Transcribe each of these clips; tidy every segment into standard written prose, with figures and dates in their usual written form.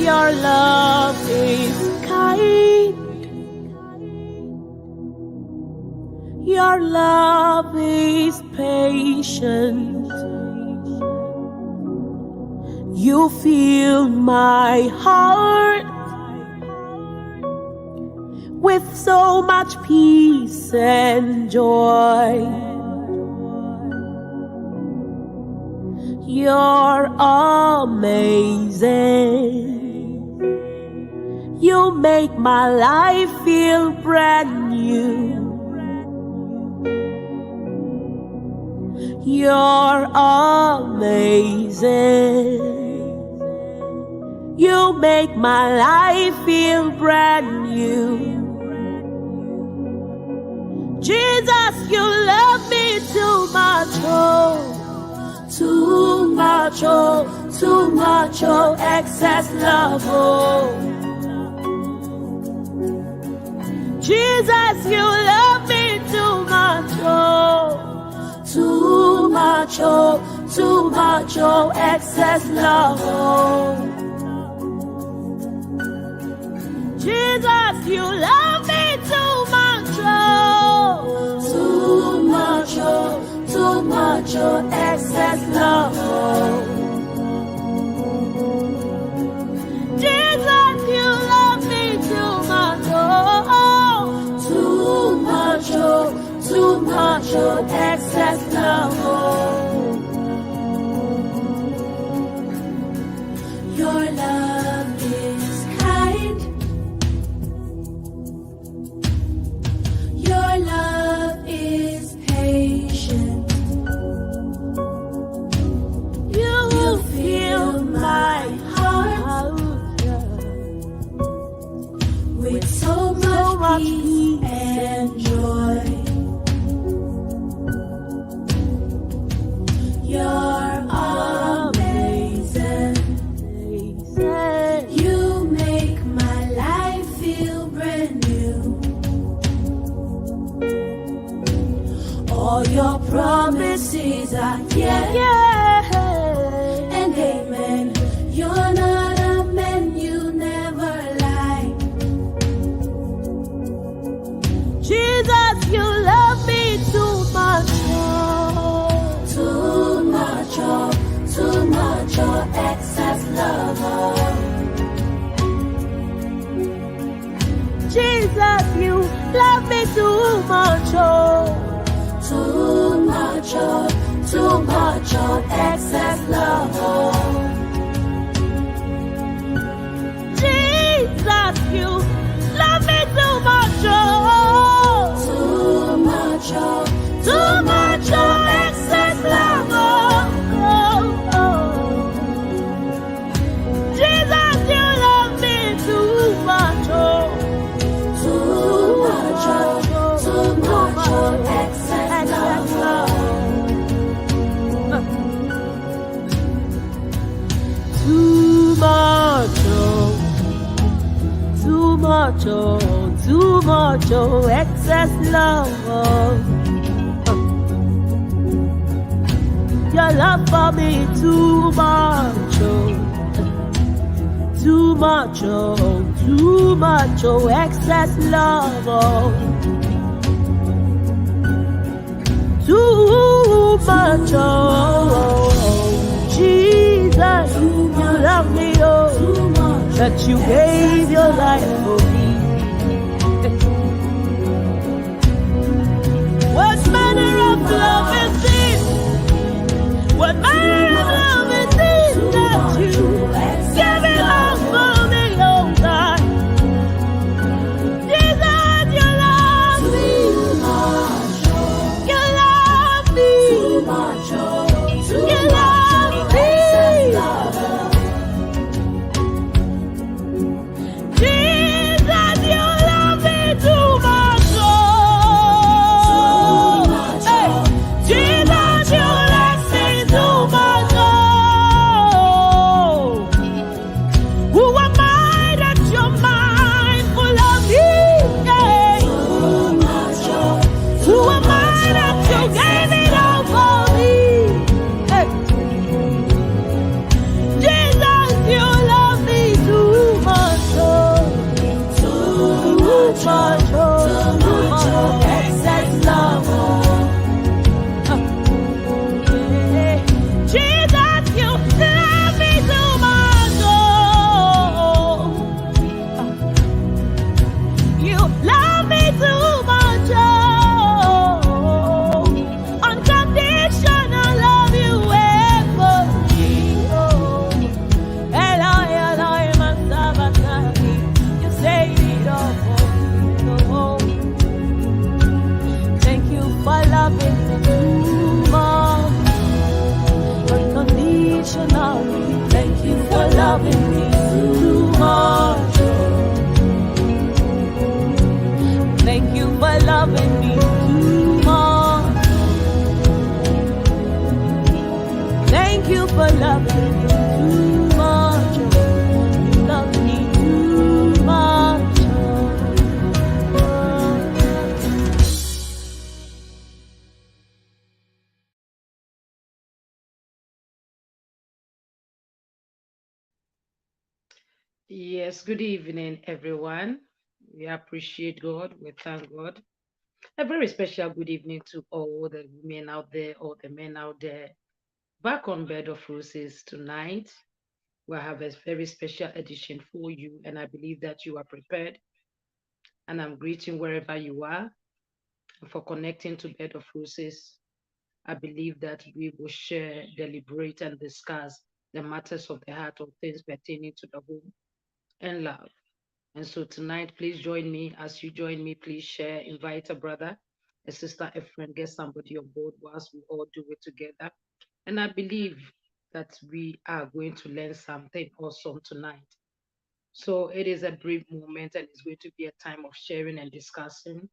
Your love is kind. Your love is patient. You fill my heart with so much peace and joy. You're amazing. You make my life feel brand new. You're amazing. You make my life feel brand new. Jesus, you love me too much, oh. Too much, oh, too much, oh, excess love, oh. Jesus, you love me too much, oh. Too much, oh, too much, oh, excess love, oh. Jesus, you love me too much, oh. Too much, oh, too much, oh, excess love, oh. Jesus, you love me too much, oh. Too much, oh, too much, oh, excess love, oh. Your love is kind. Your love is patient. You fill my heart with so much peace and joy. You're amazing. You make my life feel brand new. All your promises are yes and amen. You're not a man, you never lie. Jesus, you love me too much, oh. Too much, oh, too much, oh, excess love, oh. Jesus, you love me too much, oh. Too much, oh, too much, oh, excess love, oh. Jesus, you love me too much, oh. Too much, oh, too much, oh, excess love, oh. Oh, oh. Jesus, you love me too much, oh. Too much, oh, too much, oh, excess love, oh. Too much, oh, too much, oh, too much, oh, excess love, oh. Your love for me too much, oh. Too much, oh, too much, oh, excess love, oh. Too much, oh, Jesus, you love me, oh, that you gave your life for me. What manner of love is this? What manner of love is this that you give it all for me, oh God? Jesus, you love me. You love me. You love me. unconditionally. Thank you for loving me too much. Thank you for loving me too much. Thank you for loving me too much. You love me too much. Yes, good evening, everyone. We appreciate God. We thank God. A very special good evening to all the women out there, all the men out there. Back on Bed of Roses tonight, we have a very special edition for you, and I believe that you are prepared. And I'm greeting wherever you are for connecting to Bed of Roses. I believe that we will share, deliberate, and discuss the matters of the heart of things pertaining to the home and love. And so tonight, please join me. As you join me, please share, invite a brother, a sister, a friend, get somebody on board whilst we all do it together. And I believe that we are going to learn something awesome tonight. So it is a brief moment and it's going to be a time of sharing and discussing.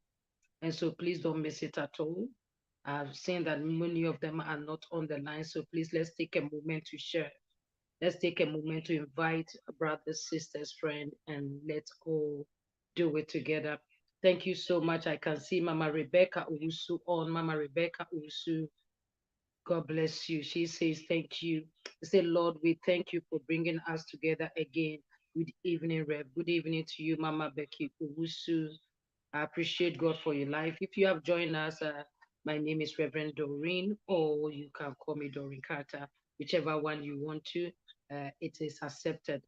And so please don't miss it at all. I've seen that many of them are not on the line. So please let's take a moment to share. Let's take a moment to invite brothers, sisters, friends, and let's all do it together. Thank you so much. I can see Mama Rebecca Usu on. Mama Rebecca Usu, God bless you. She says, thank you. I say, Lord, we thank you for bringing us together again. Good evening, Rev. Good evening to you, Mama Becky Usu. I appreciate God for your life. If you have joined us, my name is Reverend Doreen, or you can call me Doreen Carter, whichever one you want to. It is accepted.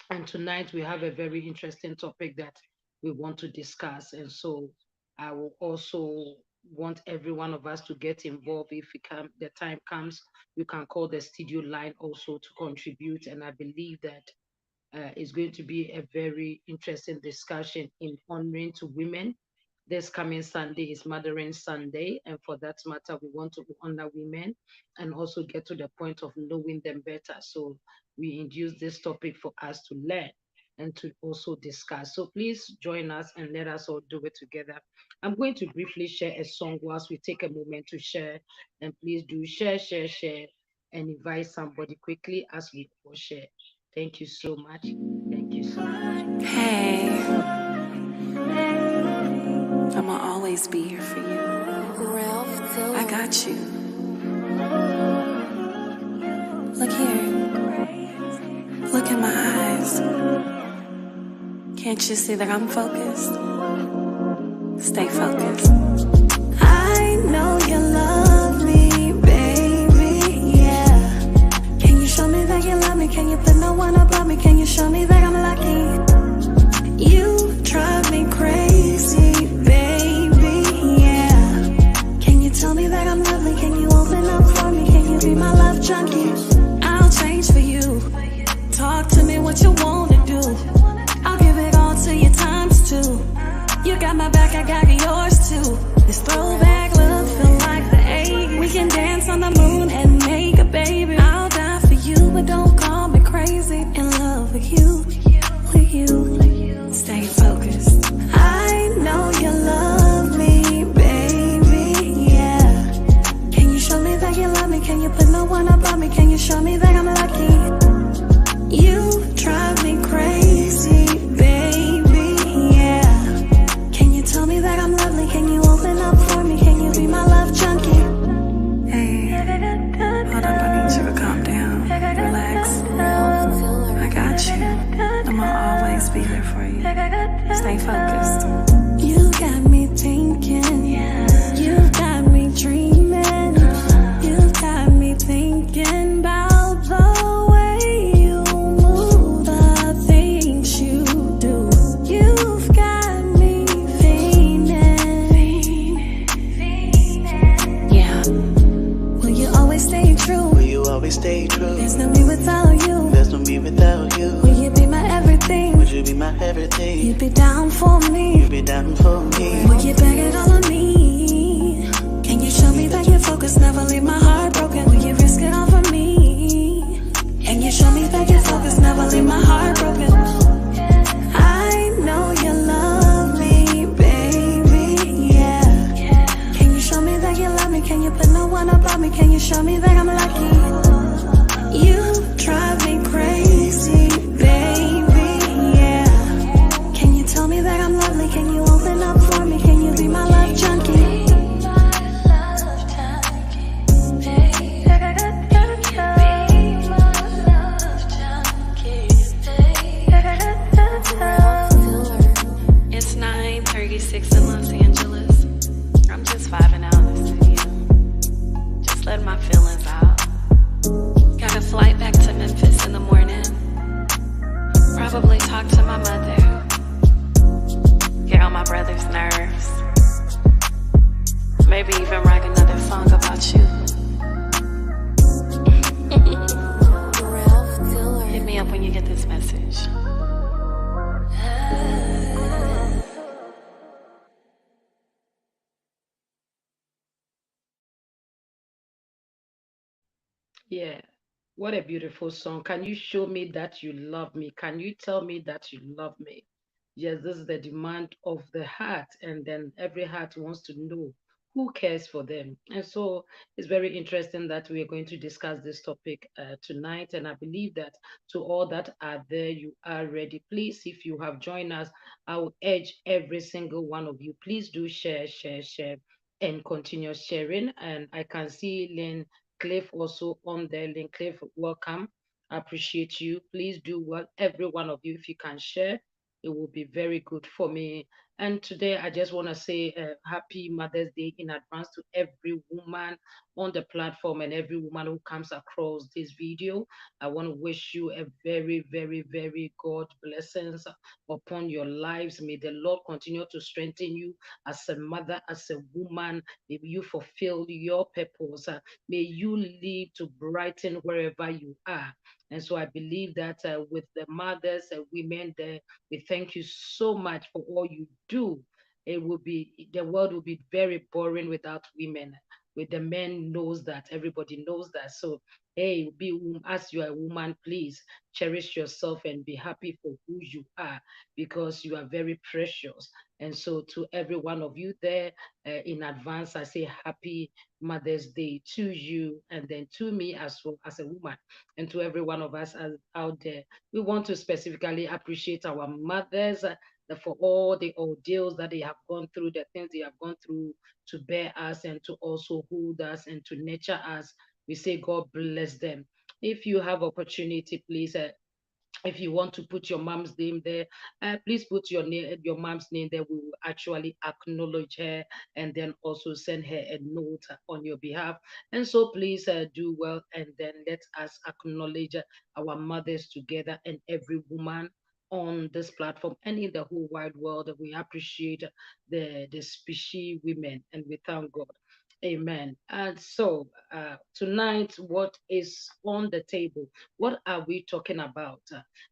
And tonight we have a very interesting topic that we want to discuss. And so I will also want every one of us to get involved. If the time comes, you can call the studio line also to contribute. And I believe that it's going to be a very interesting discussion in honoring to women. This coming Sunday is Mothering Sunday, and for that matter, we want to honor women and also get to the point of knowing them better. So we induce this topic for us to learn and to also discuss. So please join us and let us all do it together. I'm going to briefly share a song whilst we take a moment to share, and please do share, and invite somebody quickly as we all share. Thank you so much. Thank you so much. Hey, I'ma always be here for you. I got you. Look here. Look in my eyes. Can't you see that I'm focused? Stay focused. I know you love me, baby, yeah. Can you show me that you love me? Can you put no one above me? Can you show me that I'm lucky? You drive me crazy, baby, yeah. Can you tell me that I'm lovely? Can you open up for me? Can you be my love junkie? I'll change for you. Talk to me what you wanna do. I'll give it all to you times two. You got my back, I got yours too. This throwback look feel like the 80s. We can dance on the moon and make a baby. I'll die for you, but don't call me crazy. In love with you, with you. Stay focused. I know you love me, baby, yeah. Can you show me that you love me? Can you put no one above me? Can you show me that I'm lucky? You drive me crazy, baby, yeah. Can you tell me that I'm lovely? Can you open up for me? Can you be my love junkie? Hey, hold up, I need you to calm down, relax. I got you. I'ma always be there for you. Stay focused. You got me thinking, you got me dreaming, you got me thinking about the way you move, the things you do. You've got me fiending. Yeah. Will you always stay true? Will you always stay true? There's no me without you. There's no me without you. Will you be my everything? Would you be my everything? You'd be down for me. You'd be down for me. Will you beg it all on me? Can you show me that you're focused? Never leave my heart broken. Will you risk it all for me? Yeah. What a beautiful song. Can you show me that you love me? Can you tell me that you love me? Yes, this is the demand of the heart. And then every heart wants to know who cares for them. And so it's very interesting that we are going to discuss this topic tonight. And I believe that to all that are there, you are ready. Please, if you have joined us, I will urge every single one of you, please do share, share, share, and continue sharing. And I can see Lynn Cliff also on there. Lynn Cliff, welcome. I appreciate you. Please do well, every one of you, if you can share, it will be very good for me. And today, I just want to say happy Mother's Day in advance to every woman on the platform and every woman who comes across this video. I want to wish you a very, very, very God blessings upon your lives. May the Lord continue to strengthen you as a mother, as a woman. May you fulfill your purpose. May you live to brighten wherever you are. And so I believe that with the mothers and women there, we thank you so much for all you do. The world will be very boring without women. With the men knows that, everybody knows that. So, hey, as you are a woman, please cherish yourself and be happy for who you are because you are very precious. And so, to every one of you there in advance, I say happy Mother's Day to you and then to me as well as a woman and to every one of us out there. We want to specifically appreciate our mothers for all the ordeals that they have gone through, the things they have gone through to bear us and to also hold us and to nurture us. We say God bless them. If you have opportunity, please if you want to put your mom's name there, please put your mom's name there. We will actually acknowledge her and then also send her a note on your behalf. And so please do well and then let us acknowledge our mothers together and every woman on this platform and in the whole wide world. We appreciate the species women and we thank God. Amen. And so tonight, what is on the table? What are we talking about?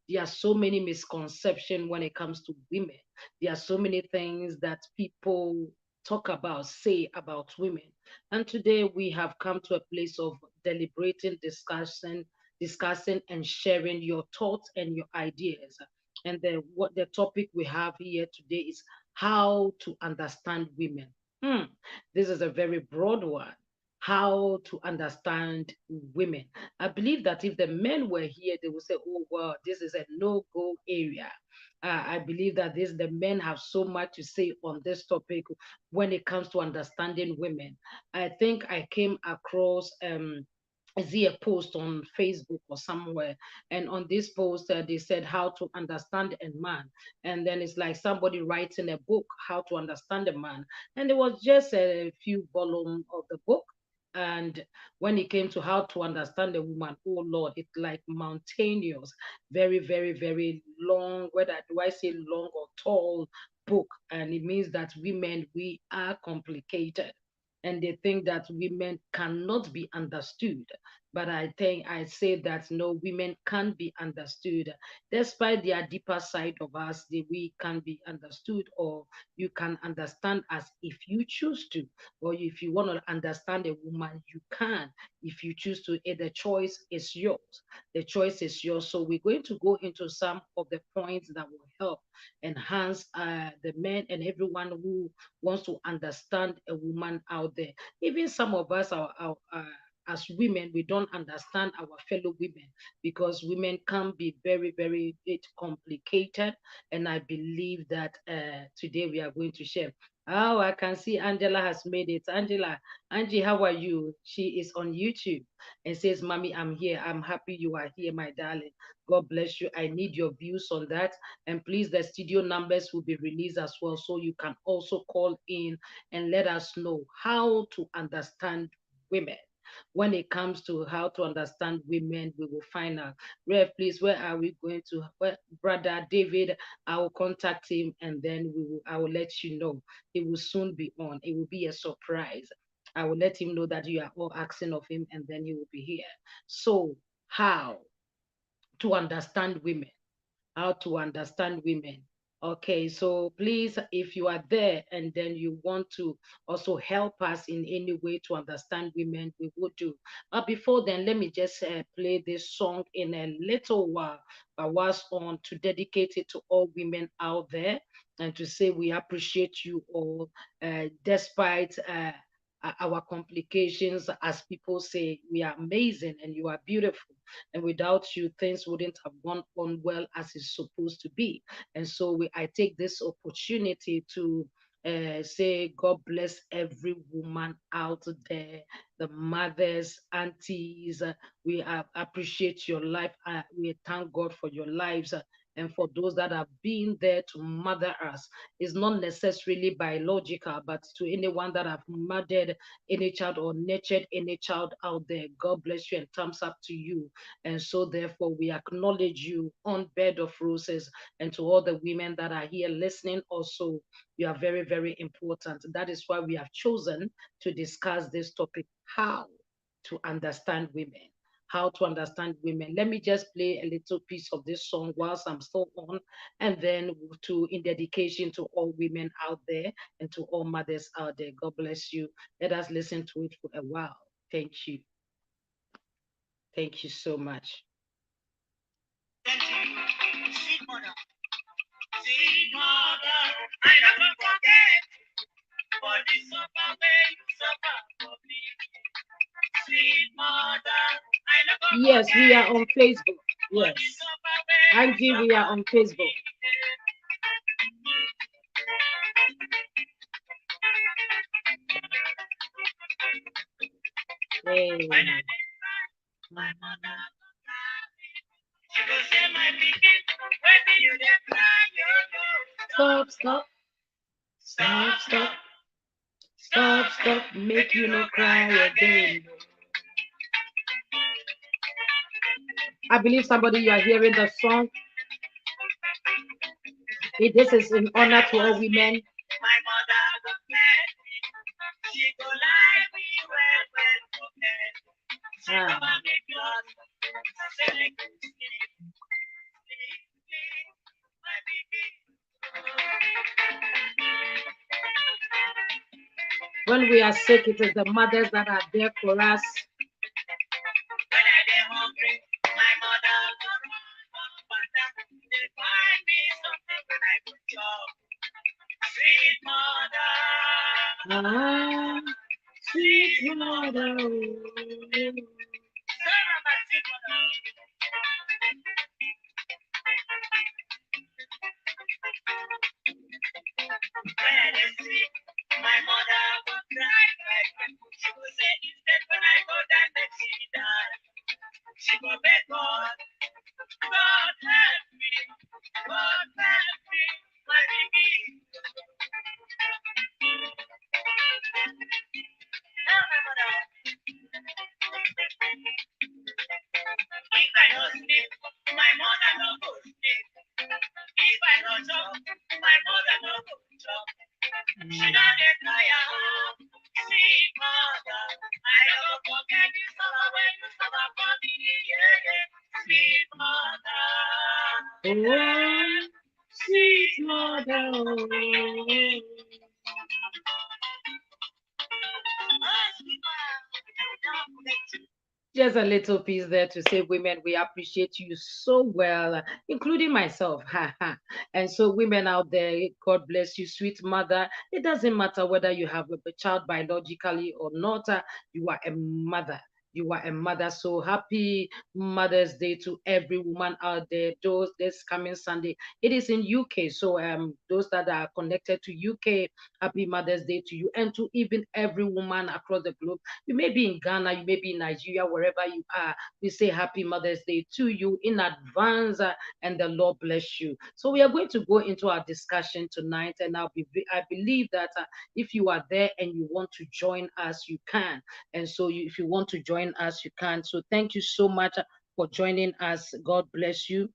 There are so many misconceptions when it comes to women. There are so many things that people talk about, say about women. And today we have come to a place of deliberating, discussing and sharing your thoughts and your ideas. And what the topic we have here today is how to understand women. Hmm, this is a very broad one. How to understand women. I believe that if the men were here, they would say, "Oh, well, this is a no-go area." I believe that the men have so much to say on this topic when it comes to understanding women. I think I came across I see a post on Facebook or somewhere, and on this post they said how to understand a man, and then it's like somebody writing a book how to understand a man, and it was just a few volumes of the book. And when it came to how to understand a woman, oh Lord, it's like mountainous, very, very, very long. Whether do I say long or tall book, and it means that women we are complicated and they think that women cannot be understood. But I think I say that no, women can be understood. Despite their deeper side of us, we can be understood, or you can understand us if you choose to. Or if you want to understand a woman, you can. If you choose to, the choice is yours. The choice is yours. So we're going to go into some of the points that will help enhance the men and everyone who wants to understand a woman out there. Even some of us as women, we don't understand our fellow women because women can be very, very complicated. And I believe that today we are going to share. Oh, I can see Angela has made it. Angie, how are you? She is on YouTube and says, Mommy, I'm here. I'm happy you are here, my darling. God bless you. I need your views on that. And please, the studio numbers will be released as well. So you can also call in and let us know how to understand women. When it comes to how to understand women, we will find out. Rev, please, where are we going to? Brother David, I will contact him and then I will let you know. He will soon be on. It will be a surprise. I will let him know that you are all asking of him and then he will be here. So, how to understand women? How to understand women? Okay, so please, if you are there and then you want to also help us in any way to understand women, we will do. But before then, let me just play this song in a little while. I was on to dedicate it to all women out there and to say we appreciate you all, despite our complications. As people say, we are amazing and you are beautiful. And without you, things wouldn't have gone on well as it's supposed to be. And so I take this opportunity to say, God bless every woman out there, the mothers, aunties. We appreciate your life. We thank God for your lives. And for those that have been there to mother us, it's not necessarily biological, but to anyone that have mothered any child or nurtured any child out there, God bless you and thumbs up to you. And so therefore we acknowledge you on Bed of Roses, and to all the women that are here listening also, you are very, very important. That is why we have chosen to discuss this topic, how to understand women. How to understand women. Let me just play a little piece of this song whilst I'm still on, and then to in dedication to all women out there and to all mothers out there. God bless you. Let us listen to it for a while. Thank you. Thank you so much. Sweet mother, I never forget for the suffer way you suffer for me. Sweet mother, I never forget. Yes, we are on Facebook. Yes. Angie, we are on Facebook. Hey. My mother, she go say my pikin, where do you dey cry? Stop, stop, stop, stop, stop, stop, make you no cry again. I believe somebody you are hearing the song. This is in honor to all women. My mother go bless me. She go lie me well, well, okay. She go make blood. Say like my baby. When we are sick, it is the mothers that are there for us. When I get hungry, my mother go run water. They find me something when I go job. Sweet mother, sweet mother. When I sleep, my mother will cry. She will say instead when I go down, that she died. She will beg God, God help me, God help me, my baby. Tell my mother. If I don't sleep, my mother no go sleep. If I don't chop, my mother no go chop. She don't get tired. Sweet mother, I don't forget you summer when you summer for me. Yeah, yeah. Sweet mother, oh, sweet mother. Just a little piece there to say, women, we appreciate you so well, including myself. And so, women out there, God bless you, sweet mother. It doesn't matter whether you have a child biologically or not, you are a mother. You are a mother. So happy Mother's Day to every woman out there. Those this coming Sunday, it is in UK. So those that are connected to UK, happy Mother's Day to you, and to even every woman across the globe. You may be in Ghana, you may be in Nigeria, wherever you are. We say happy Mother's Day to you in advance, and the Lord bless you. So we are going to go into our discussion tonight, and I believe that if you are there and you want to join us, you can. And so if you want to join us, you can. So thank you so much for joining us. God bless you.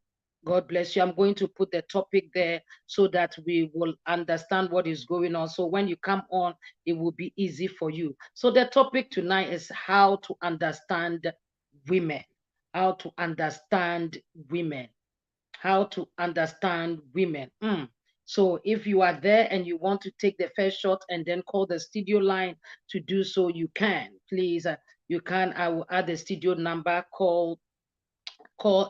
God bless you. I'm going to put the topic there so that we will understand what is going on. So when you come on, it will be easy for you. So the topic tonight is how to understand women. How to understand women. How to understand women. So if you are there and you want to take the first shot and then call the studio line to do so, you can. Please, you can. I will add the studio number. Call,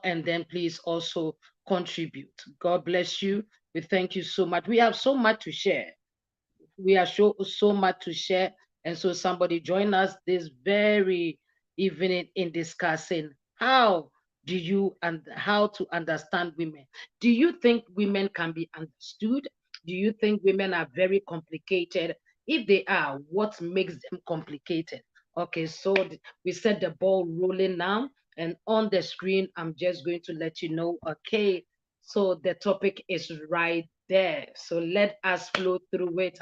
and then please also contribute. God bless you. We thank you so much. We have so much to share. We have so much to share. And so somebody join us this very evening in discussing how to understand women. Do you think women can be understood? Do you think women are very complicated? If they are, what makes them complicated? Okay, so we set the ball rolling now, and on the screen, I'm just going to let you know. Okay, so the topic is right there. So let us flow through it.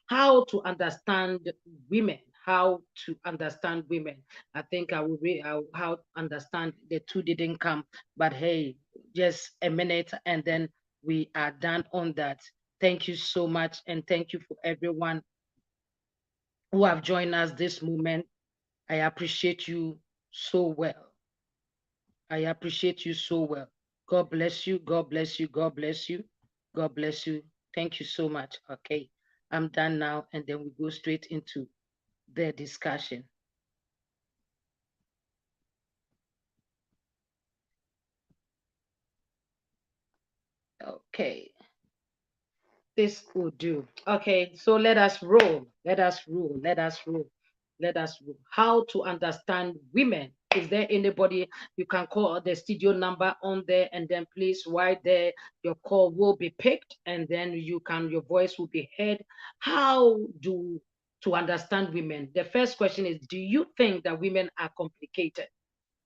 How to understand women. How to understand women. I think I will read how to understand. The two didn't come, but hey, just a minute and then we are done on that. Thank you so much, and thank you for everyone who have joined us this moment. I appreciate you so well. I appreciate you so well. God bless you. God bless you. God bless you. God bless you. Thank you so much. Okay. I'm done now, and then we go straight into the discussion. Okay. This will do. Okay, so let us roll. Let us roll. Let us roll. Let us roll. How to understand women. Is there anybody you can call the studio number on there, and then please right there your call will be picked, and then your voice will be heard. How do to understand women? The first question is, do you think that women are complicated?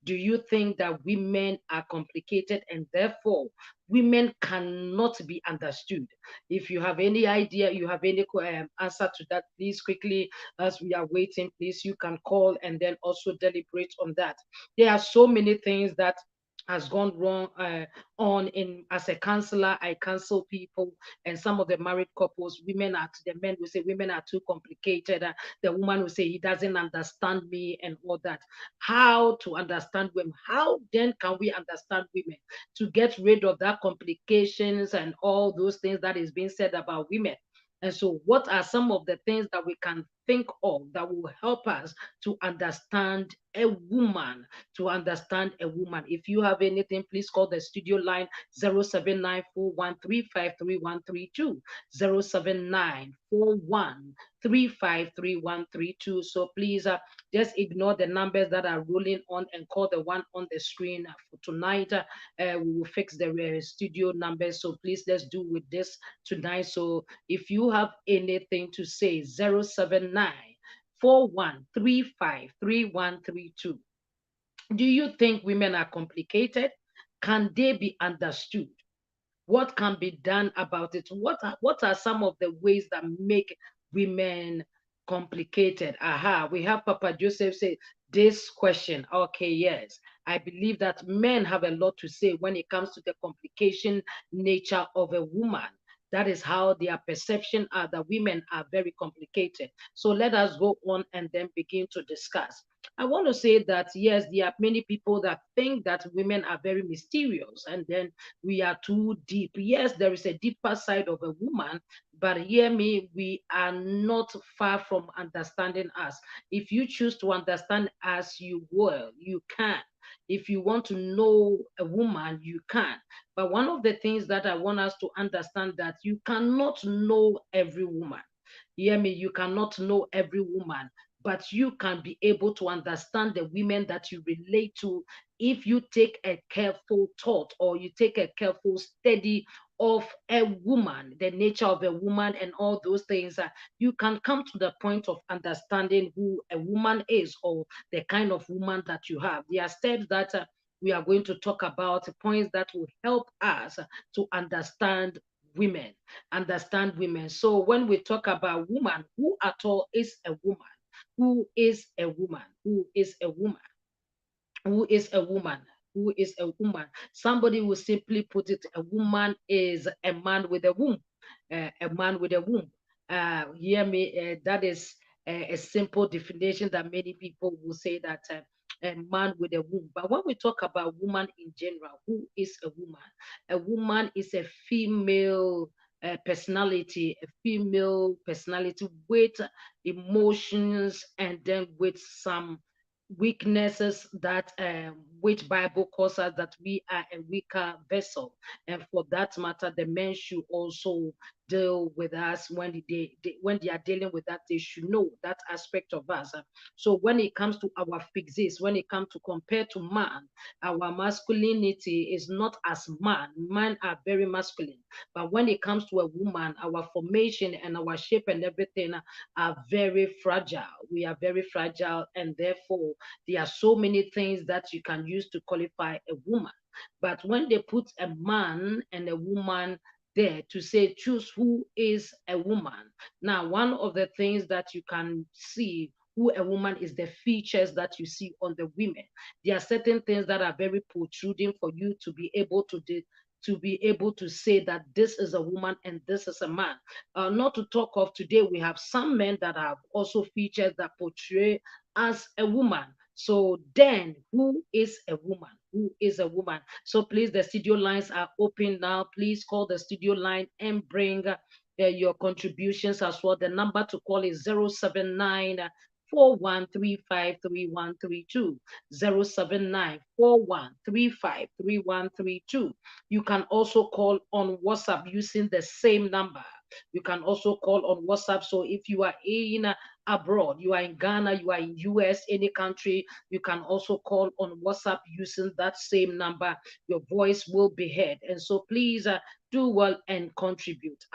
Do you think that women are complicated and therefore women cannot be understood? If you have any idea, you have any answer to that, please quickly, as we are waiting, please, you can call and then also deliberate on that. There are so many things that has gone wrong on in as a counselor. I counsel people, and some of the married couples, the men will say women are too complicated. The woman will say he doesn't understand me and all that. How to understand women? How then can we understand women to get rid of that complications and all those things that is being said about women? And so, what are some of the things that we can think of that will help us to understand a woman? To understand a woman. If you have anything, please call the studio line 079413533132. 07941353132. So please just ignore the numbers that are rolling on and call the one on the screen for tonight. We will fix the studio numbers. So please let's do with this tonight. So if you have anything to say, 07941353132. Do you think women are complicated? Can they be understood? What can be done about it? What are some of the ways that make women complicated? Aha, we have Papa Joseph say this question. Okay, yes. I believe that men have a lot to say when it comes to the complication nature of a woman. That is how their perception are that women are very complicated. So let us go on and then begin to discuss. I want to say that yes, there are many people that think that women are very mysterious and then we are too deep. Yes, there is a deeper side of a woman, but hear me, we are not far from understanding us. If you choose to understand us, you will, you can. If you want to know a woman, you can. But one of the things that I want us to understand that you cannot know every woman. Hear me, you cannot know every woman, but you can be able to understand the women that you relate to if you take a careful thought or you take a careful study of a woman, the nature of a woman and all those things. You can come to the point of understanding who a woman is or the kind of woman that you have. There are steps that we are going to talk about, points that will help us to understand women. Understand women. So when we talk about woman, who at all is a woman? Who is a woman? Who is a woman? Who is a woman? Who is a woman? Somebody will simply put it, a woman is a man with a womb. A man with a womb. Hear me, that is a simple definition that many people will say that a man with a womb. But when we talk about woman in general, who is a woman? A woman is a female personality, a female personality with emotions, and then with some weaknesses that which Bible calls us that we are a weaker vessel. And for that matter, the men should also deal with us when when they are dealing with that, they should know that aspect of us. So when it comes to our physics, when it comes to compare to man, our masculinity is not as man. Men are very masculine. But when it comes to a woman, our formation and our shape and everything are very fragile. We are very fragile, and therefore there are so many things that you can use to qualify a woman. But when they put a man and a woman there to say, choose who is a woman. Now, one of the things that you can see who a woman is the features that you see on the women. There are certain things that are very protruding for you to be able to say that this is a woman and this is a man. Not to talk of today, we have some men that have also features that portray as a woman. So then, who is a woman? Who is a woman? So please, the studio lines are open now. Please call the studio line and bring your contributions as well. The number to call is 079 41353132, 07941353132. You can also call on WhatsApp using the same number. You can also call on WhatsApp. So if you are in abroad, you are in Ghana, you are in US, any country, you can also call on WhatsApp using that same number. Your voice will be heard. And so please do well and contribute.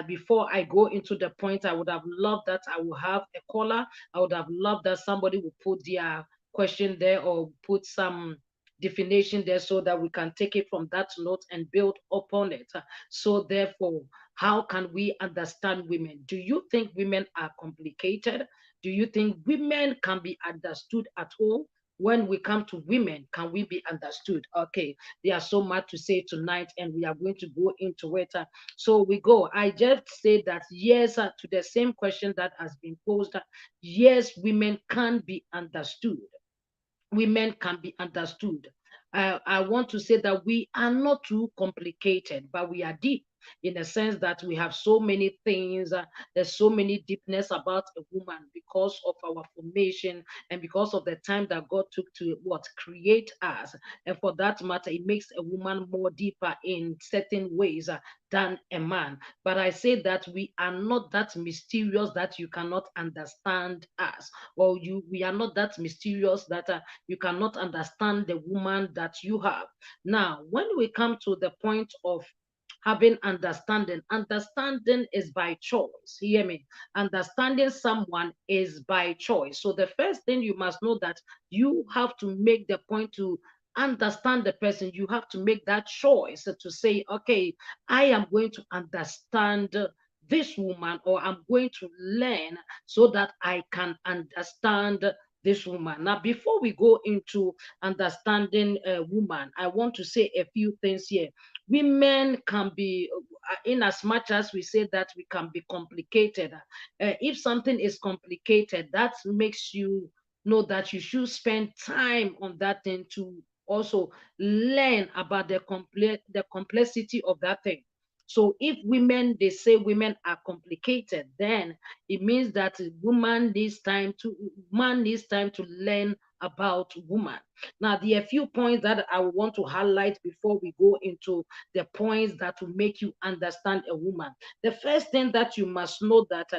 Before I go into the point, I would have loved that I would have a caller. I would have loved that somebody would put their question there or put some definition there so that we can take it from that note and build upon it. So therefore, how can we understand women? Do you think women are complicated? Do you think women can be understood at all? When we come to women, can we be understood? Okay, there's so much to say tonight, and we are going to go into it. So we go. I just say that yes to the same question that has been posed. Yes, women can be understood. Women can be understood. I want to say that we are not too complicated, but we are deep in the sense that we have so many things. There's so many deepness about a woman because of our formation and because of the time that God took to create us. And for that matter, it makes a woman more deeper in certain ways than a man. But I say that we are not that mysterious that you cannot understand us, or we are not that mysterious that you cannot understand the woman that you have. Now, when we come to the point of having understanding, understanding is by choice. Hear me. Understanding someone is by choice. So the first thing you must know that you have to make the point to understand the person. You have to make that choice to say, okay, I am going to understand this woman, or I'm going to learn so that I can understand this woman. Now, before we go into understanding a woman, I want to say a few things here. Women can be, in as much as we say that we can be complicated. If something is complicated, that makes you know that you should spend time on that thing to also learn about the complexity of that thing. So if they say women are complicated, then it means that man needs time to learn about woman. Now, there are a few points that I want to highlight before we go into the points that will make you understand a woman. The first thing that you must know that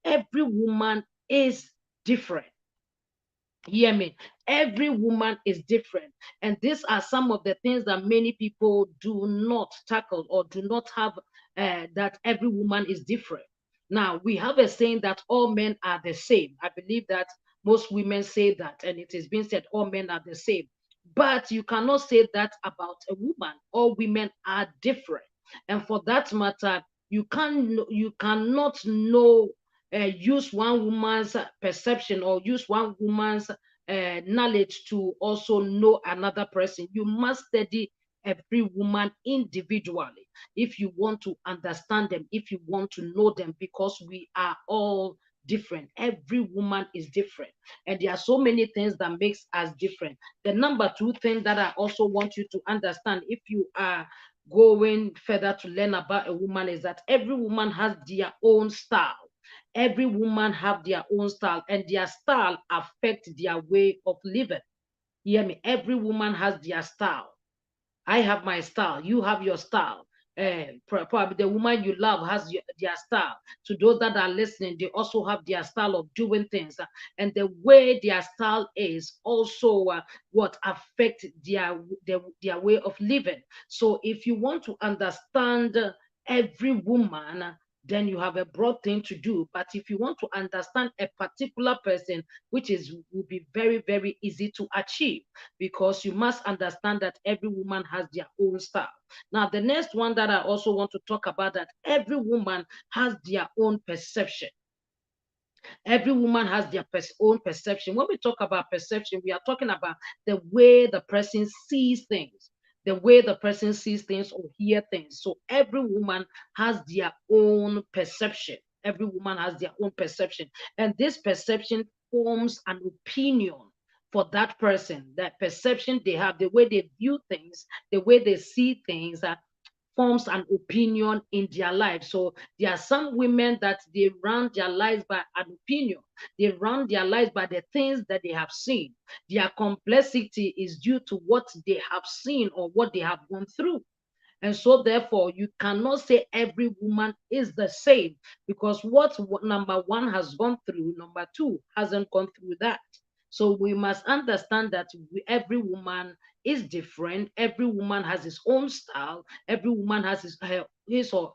every woman is different. Hear me. Every woman is different. And these are some of the things that many people do not tackle or do not have, that every woman is different. Now, we have a saying that all men are the same. I believe that most women say that, and it is being said all men are the same. But you cannot say that about a woman. All women are different. And for that matter, you cannot know, use one woman's perception or use one woman's knowledge to also know another person. You must study every woman individually if you want to understand them, if you want to know them, because we are all different. Every woman is different, and there are so many things that makes us different. The number two thing that I also want you to understand, if you are going further to learn about a woman is that every woman has their own style. Every woman have their own style, and their style affect their way of living. Hear me? Every woman has their style. I have my style. You have your style. Probably the woman you love has their style. To those that are listening, they also have their style of doing things, and the way their style is also what affect their way of living. So, if you want to understand every woman, then you have a broad thing to do. But if you want to understand a particular person, which is will be very, very easy to achieve, because you must understand that every woman has their own style. Now, the next one that I also want to talk about, that every woman has their own perception. Every woman has their own perception. When we talk about perception, we are talking about the way the person sees things, the way the person sees things or hear things. So every woman has their own perception. Every woman has their own perception. And this perception forms an opinion for that person. That perception they have, the way they view things, the way they see things, forms an opinion in their life. So there are some women that they run their lives by an opinion. They run their lives by the things that they have seen. Their complexity is due to what they have seen or what they have gone through. And so, therefore, you cannot say every woman is the same, because what number one has gone through, number two hasn't gone through that. So we must understand that every woman is different. Every woman has his own style. Every woman has his or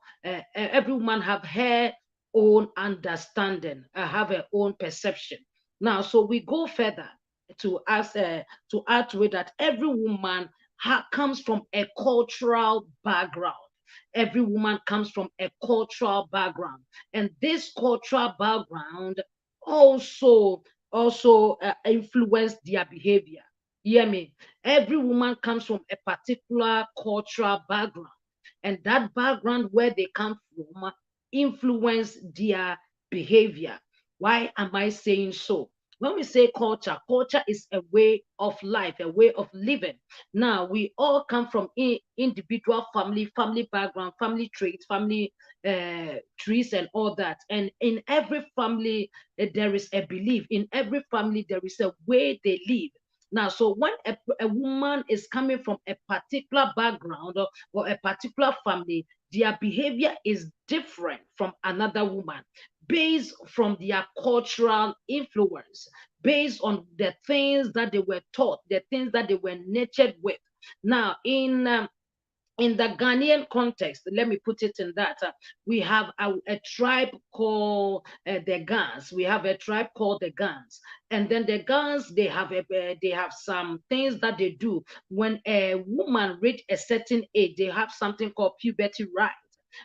every woman have her own understanding, have her own perception. Now, so we go further to ask to add to it that every woman comes from a cultural background. Every woman comes from a cultural background, and this cultural background also influence their behavior. Hear me? Every woman comes from a particular cultural background, and that background where they come from influence their behavior. Why am I saying so? When we say culture, culture is a way of life, a way of living. Now, we all come from individual family background, family traits, family trees, and all that. And in every family, there is a belief. In every family, there is a way they live. Now, so when a woman is coming from a particular background or a particular family, their behavior is different from another woman based from their cultural influence, based on the things that they were taught, the things that they were nurtured with. Now, in the Ghanaian context, let me put it in that we have a tribe called the Gans. We have a tribe called the Gans, and then the Gans they have some things that they do when a woman reach a certain age. They have something called puberty rites.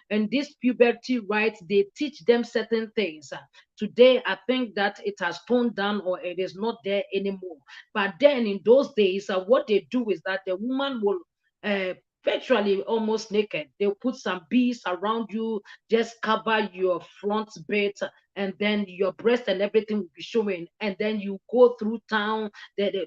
And this puberty rights, they teach them certain things. Today, I think that it has toned down or it is not there anymore. But then in those days, what they do is that the woman will uh, virtually almost naked. They'll put some beads around you, just cover your front bit, and then your breast and everything will be showing. And then you go through town, they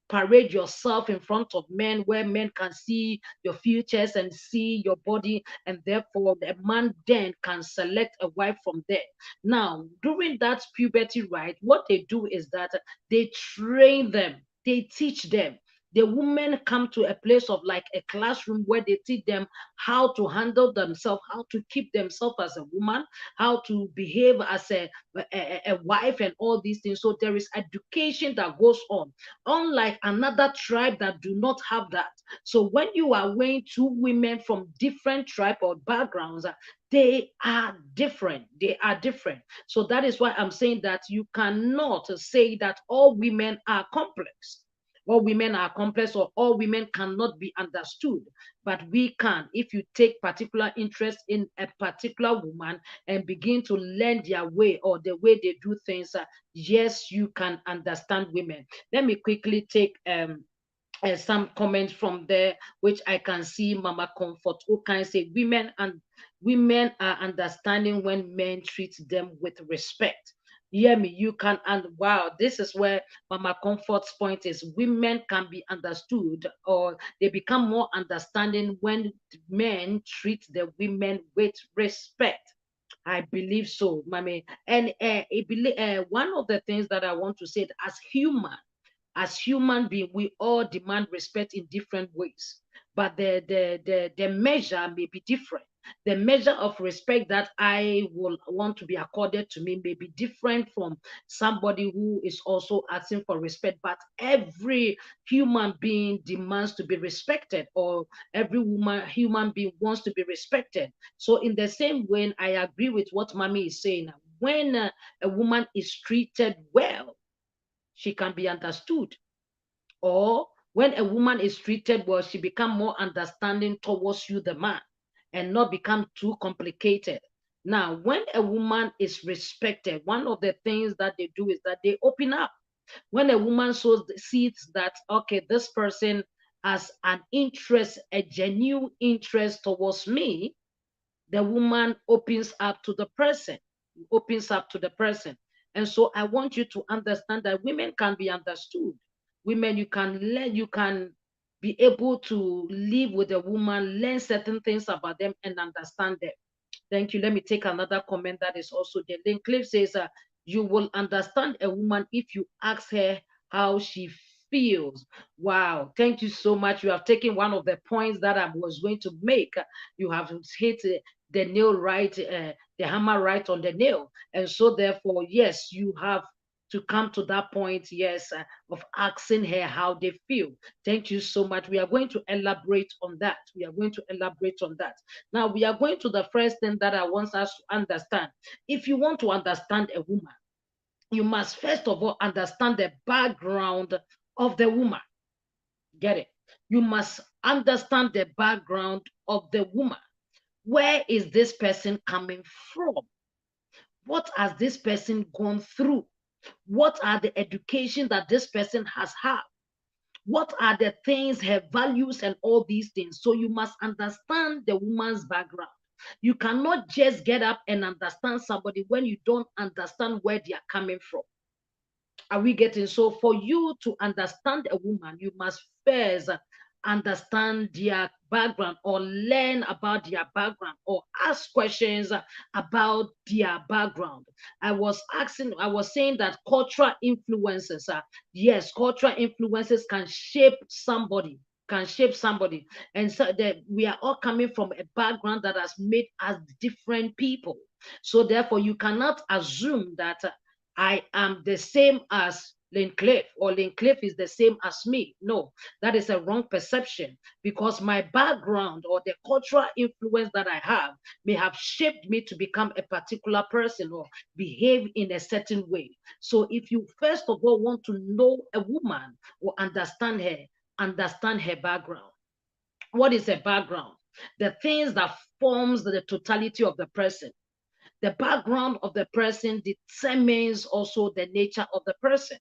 parade yourself in front of men where men can see your features and see your body, and therefore the man then can select a wife from there. Now, during that puberty right, what they do is that they train them, they teach them. The women come to a place of like a classroom where they teach them how to handle themselves, how to keep themselves as a woman, how to behave as a wife, and all these things. So there is education that goes on, unlike another tribe that do not have that. So when you are weighing two women from different tribe or backgrounds, they are different. They are different. So that is why I'm saying that you cannot say that all women are complex. All women are complex or all women cannot be understood, but we can if you take particular interest in a particular woman and begin to learn their way or the way they do things. Yes, you can understand women. Let me quickly take some comments from there, which I can see Mama Comfort who can say women are understanding when men treat them with respect. Hear me, you can, and wow, this is where Mama Comfort's point is women can be understood, or they become more understanding when men treat the women with respect. I believe so, mommy. And one of the things that I want to say, as human being, we all demand respect in different ways, but the measure may be different. The measure of respect that I will want to be accorded to me may be different from somebody who is also asking for respect. But every human being demands to be respected, or every human being wants to be respected. So in the same way, I agree with what Mommy is saying. When a woman is treated well, she can be understood. Or when a woman is treated well, she become more understanding towards you, the man, and not become too complicated. Now, when a woman is respected, one of the things that they do is that they open up. When a woman sees that, okay, this person has an interest, a genuine interest towards me, the woman opens up to the person, opens up to the person. And so I want you to understand that women can be understood. Women, you can learn, you can be able to live with a woman, learn certain things about them and understand them. Thank you. Let me take another comment that is also there. Then Cliff says, you will understand a woman if you ask her how she feels. Wow. Thank you so much. You have taken one of the points that I was going to make. You have hit the nail right, the hammer right on the nail. And so therefore, yes, you have to come to that point, yes, of asking her how they feel. Thank you so much. We are going to elaborate on that. We are going to elaborate on that. Now, we are going to the first thing that I want us to understand. If you want to understand a woman, you must first of all understand the background of the woman. Get it? You must understand the background of the woman. Where is this person coming from? What has this person gone through? What are the education that this person has had? What are the things, her values, and all these things? So you must understand the woman's background. You cannot just get up and understand somebody when you don't understand where they are coming from. Are we getting? So for you to understand a woman, you must first understand their background, or learn about their background, or ask questions about their background. I was saying that cultural influences, yes, cultural influences can shape somebody, and so that we are all coming from a background that has made us different people. So therefore you cannot assume that I am the same as Lane Cliff, or Lane Cliff is the same as me. No, that is a wrong perception, because my background or the cultural influence that I have may have shaped me to become a particular person or behave in a certain way. So if you first of all want to know a woman or understand her background. What is a background? The things that forms the totality of the person. The background of the person determines also the nature of the person.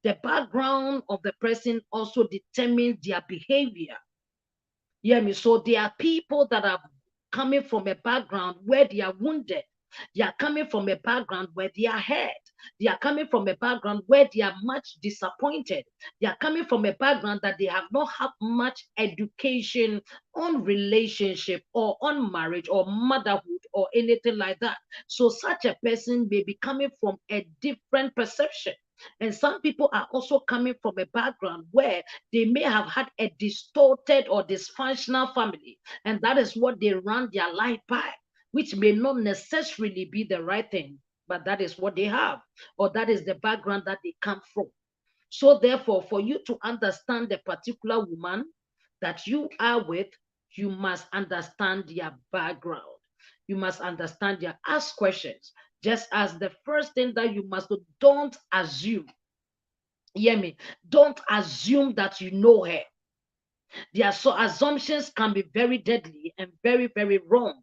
The background of the person also determines their behavior. You hear me? So there are people that are coming from a background where they are wounded. They are coming from a background where they are hurt. They are coming from a background where they are much disappointed. They are coming from a background that they have not had much education on relationship or on marriage or motherhood or anything like that. So such a person may be coming from a different perception. And some people are also coming from a background where they may have had a distorted or dysfunctional family, and that is what they run their life by, which may not necessarily be the right thing, but that is what they have, or that is the background that they come from. So therefore, for you to understand the particular woman that you are with, you must understand their background. You must understand their ask questions. Just as the first thing that you must do, don't assume. Hear me. Don't assume that you know her. Their assumptions can be very deadly and very, very wrong.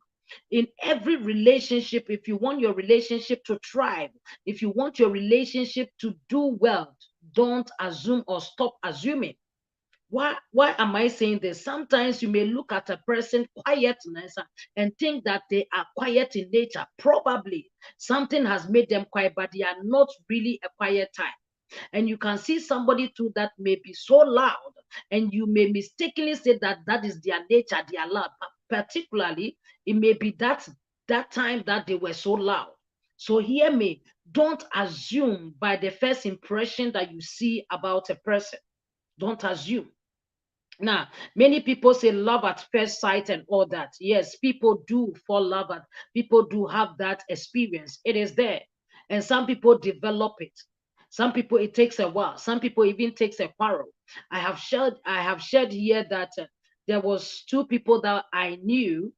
In every relationship, if you want your relationship to thrive, if you want your relationship to do well, don't assume or stop assuming. Why am I saying this? Sometimes you may look at a person quietness and think that they are quiet in nature. Probably something has made them quiet, but they are not really a quiet type. And you can see somebody too that may be so loud, and you may mistakenly say that that is their nature, they are loud. But particularly, it may be that time that they were so loud. So hear me, don't assume by the first impression that you see about a person. Don't assume. Now, many people say love at first sight and all that. Yes, people do fall love at, people do have that experience. It is there. And some people develop it. Some people it takes a while. Some people even takes a quarrel. I have shared here that there was two people that I knew,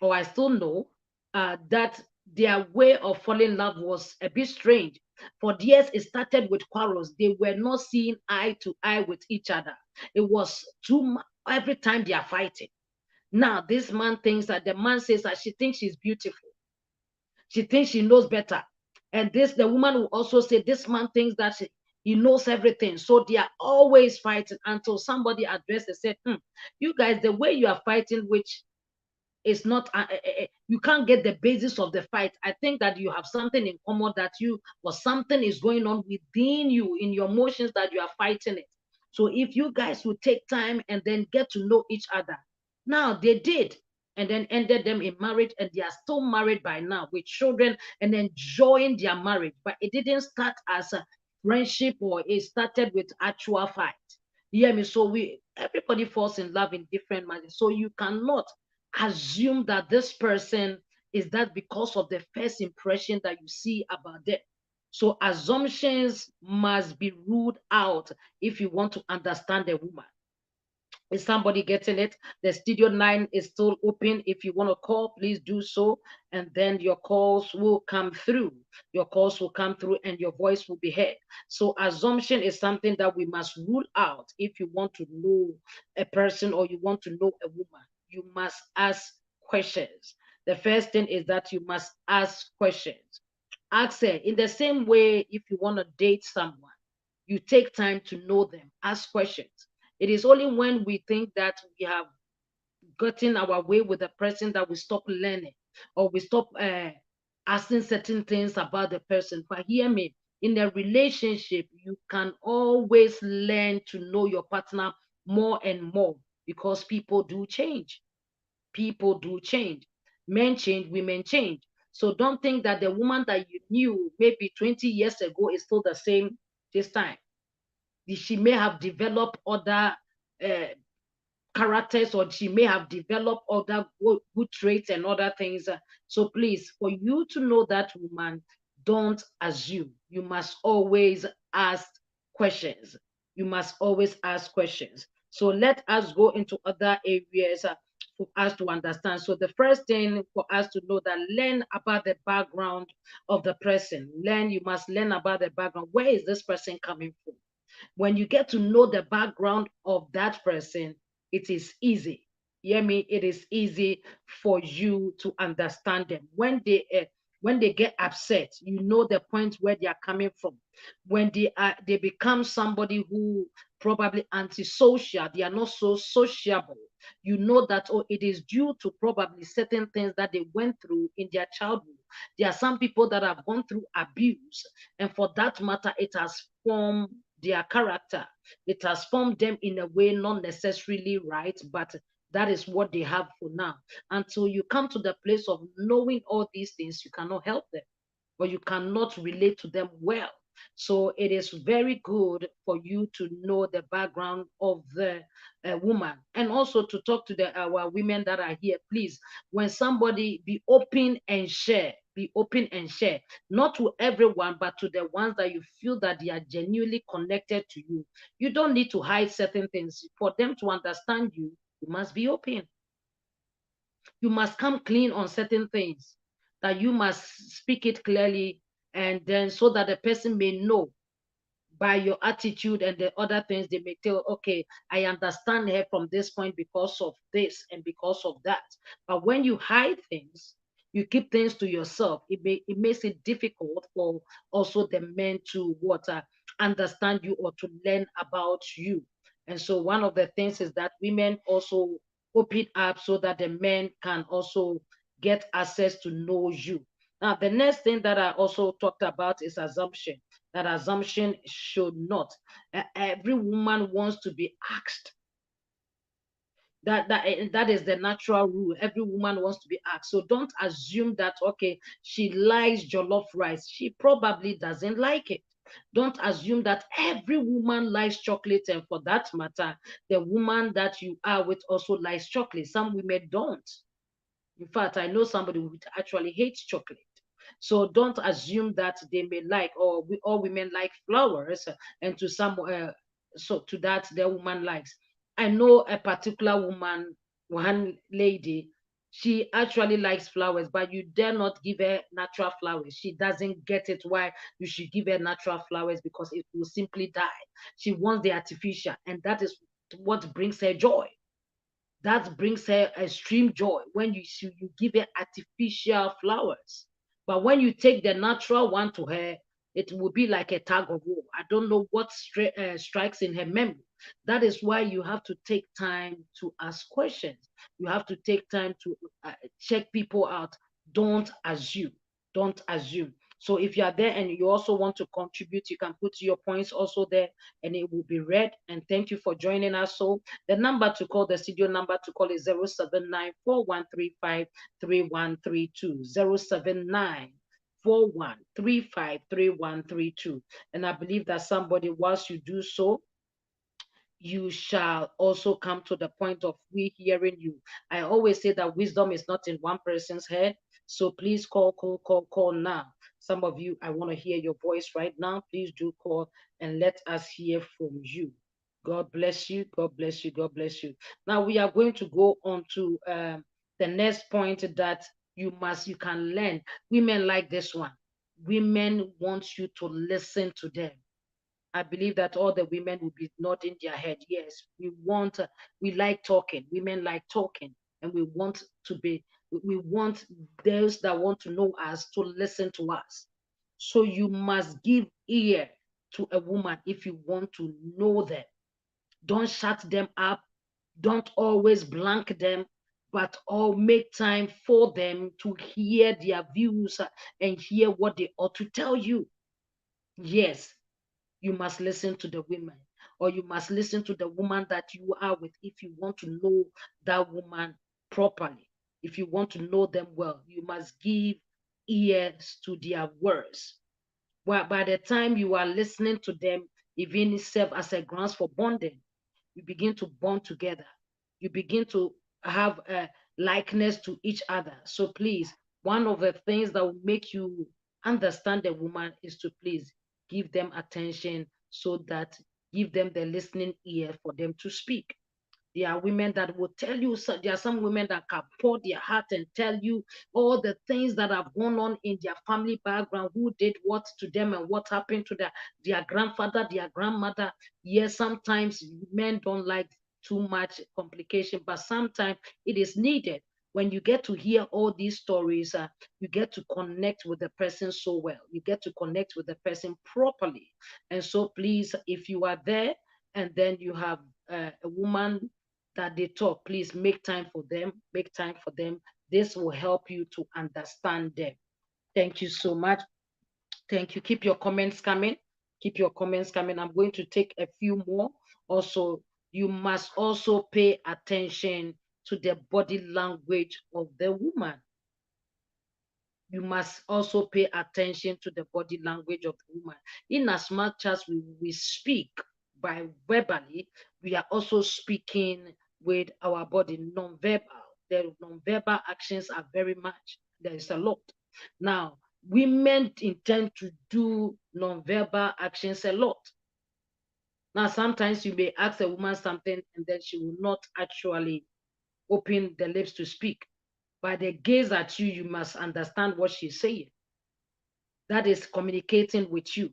or I still know, that their way of falling in love was a bit strange. For years, it started with quarrels. They were not seeing eye to eye with each other. It was too much every time they are fighting. Now, this man thinks that the man says that she thinks she's beautiful. She thinks she knows better. And the woman will also say, this man thinks that he knows everything. So they are always fighting until somebody addressed and said, you guys, the way you are fighting, which is not, you can't get the basis of the fight. I think that you have something in common, that you, or something is going on within you in your emotions that you are fighting it. So if you guys would take time and then get to know each other. Now they did, and then ended them in marriage, and they are still married by now with children and enjoying their marriage. But it didn't start as a friendship, or it started with actual fight. You hear me? So everybody falls in love in different manners. So you cannot assume that this person is that because of the first impression that you see about them. So assumptions must be ruled out if you want to understand a woman. Is somebody getting it? The Studio 9 is still open. If you want to call, please do so. And then your calls will come through. Your calls will come through and your voice will be heard. So assumption is something that we must rule out if you want to know a person or you want to know a woman. You must ask questions. The first thing is that you must ask questions. Ask her in the same way. If you want to date someone, you take time to know them. Ask questions. It is only when we think that we have gotten our way with the person that we stop learning, or we stop asking certain things about the person. But hear me, in a relationship, you can always learn to know your partner more and more, because people do change. People do change. Men change, women change. So don't think that the woman that you knew maybe 20 years ago is still the same this time. She may have developed other uh, characters, or she may have developed other good traits and other things. So please, for you to know that woman, don't assume. You must always ask questions. You must always ask questions. So let us go into other areas for us to understand. So the first thing for us to know, that learn about the background of the person. You must learn about the background. Where is this person coming from? When you get to know the background of that person, it is easy. Hear me? It is easy for you to understand them. When they get upset, you know the point where they are coming from. When they become somebody who probably antisocial, they are not so sociable. You know that, oh, it is due to probably certain things that they went through in their childhood. There are some people that have gone through abuse, and for that matter, it has formed their character. It has formed them in a way not necessarily right, but that is what they have for now. Until you come to the place of knowing all these things, you cannot help them, or you cannot relate to them well. So it is very good for you to know the background of the woman, and also to talk to our women that are here. Please, when somebody, be open and share. Be open and share. Not to everyone, but to the ones that you feel that they are genuinely connected to you. You don't need to hide certain things. For them to understand you, you must be open. You must come clean on certain things, that you must speak it clearly, and then so that the person may know by your attitude and the other things. They may tell, okay, I understand her from this point because of this and because of that. But when you hide things, you keep things to yourself, it makes it difficult for also the men to understand you or to learn about you. And so one of the things is that women also open up so that the men can also get access to know you. Now, the next thing that I also talked about is assumption. That assumption should not. Every woman wants to be asked. That is the natural rule. Every woman wants to be asked. So don't assume that, okay, she likes jollof rice. She probably doesn't like it. Don't assume that every woman likes chocolate, and for that matter, the woman that you are with also likes chocolate. Some women don't. In fact, I know somebody who actually hates chocolate. So don't assume that they may like, or all women like flowers, and to some, so to that the woman likes. I know a particular woman, one lady, she actually likes flowers, but you dare not give her natural flowers. She doesn't get it why you should give her natural flowers, because it will simply die. She wants the artificial, and that is what brings her joy. That brings her extreme joy when you give her artificial flowers. But when you take the natural one to her, it will be like a tug of war. I don't know what strikes in her memory. That is why you have to take time to ask questions. You have to take time to check people out. Don't assume. Don't assume. So if you are there and you also want to contribute, you can put your points also there and it will be read. And thank you for joining us. So the number to call, the studio number to call is 079 4135 3132. 079 4135 3132. And I believe that somebody, whilst you do so, you shall also come to the point of we hearing you. I always say that wisdom is not in one person's head. So please call now. Some of you, I want to hear your voice right now. Please do call and let us hear from you. God bless you. God bless you. God bless you. Now we are going to go on to the next point that you can learn. Women like this one. Women want you to listen to them. I believe that all the women will be nodding their head. Yes, we like talking. Women like talking, and we want those that want to know us to listen to us. So you must give ear to a woman if you want to know them. Don't shut them up. Don't always blank them, but all make time for them to hear their views and hear what they ought to tell you. Yes, you must listen to the women, or you must listen to the woman that you are with if you want to know that woman properly. If you want to know them well, you must give ears to their words. Well, by the time you are listening to them, even serve as a grounds for bonding, you begin to bond together. You begin to have a likeness to each other. So please, one of the things that will make you understand the woman is to please give them attention, so that give them the listening ear for them to speak. There are women that will tell you, there are some women that can pour their heart and tell you all the things that have gone on in their family background, who did what to them and what happened to their grandfather, their grandmother. Yes, sometimes men don't like too much complication, but sometimes it is needed. When you get to hear all these stories, you get to connect with the person so well. You get to connect with the person properly. And so please, if you are there and then you have a woman that they talk, please make time for them. Make time for them. This will help you to understand them. Thank you so much. Thank you. Keep your comments coming. Keep your comments coming. I'm going to take a few more. Also, you must also pay attention to the body language of the woman. You must also pay attention to the body language of the woman. In as much as we speak by verbally, we are also speaking with our body, non-verbal. The non-verbal actions are very much, there is a lot. Now, women intend to do non-verbal actions a lot. Now, sometimes you may ask a woman something and then she will not actually open the lips to speak. By the gaze at you, you must understand what she's saying. That is communicating with you.